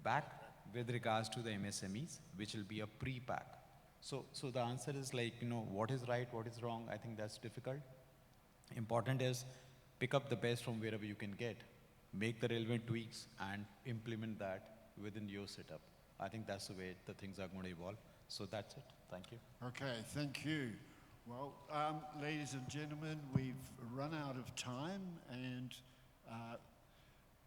back with regards to the MSMEs, which will be a pre-pack. So the answer is like, you know, what is right, what is wrong, I think that's difficult. Important is pick up the best from wherever you can get, make the relevant tweaks and implement that within your setup. I think that's the way the things are going to evolve. So that's it. Thank you. Okay, thank you. Well, ladies and gentlemen, we've run out of time, and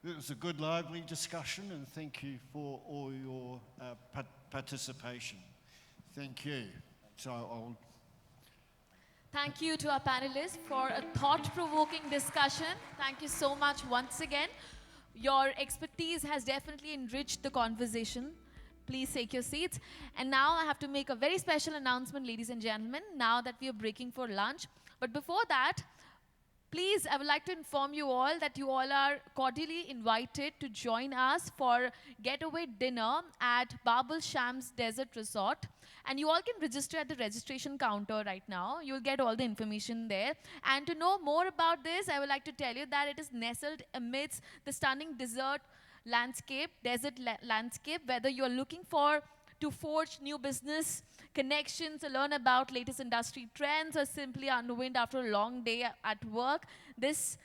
it was a good, lively discussion, and thank you for all your participation. Thank you. So I'll... Thank you to our panelists for a thought-provoking discussion. Thank you so much once again. Your expertise has definitely enriched the conversation. Please take your seats. And now I have to make a very special announcement, ladies and gentlemen, now that we are breaking for lunch. But before that, please, I would like to inform you all that you all are cordially invited to join us for getaway dinner at Babul Shams Desert Resort. And you all can register at the registration counter right now. You'll get all the information there. And to know more about this, I would like to tell you that it is nestled amidst the stunning desert landscape, whether you're looking to forge new business connections, or learn about latest industry trends, or simply unwind after a long day at work. This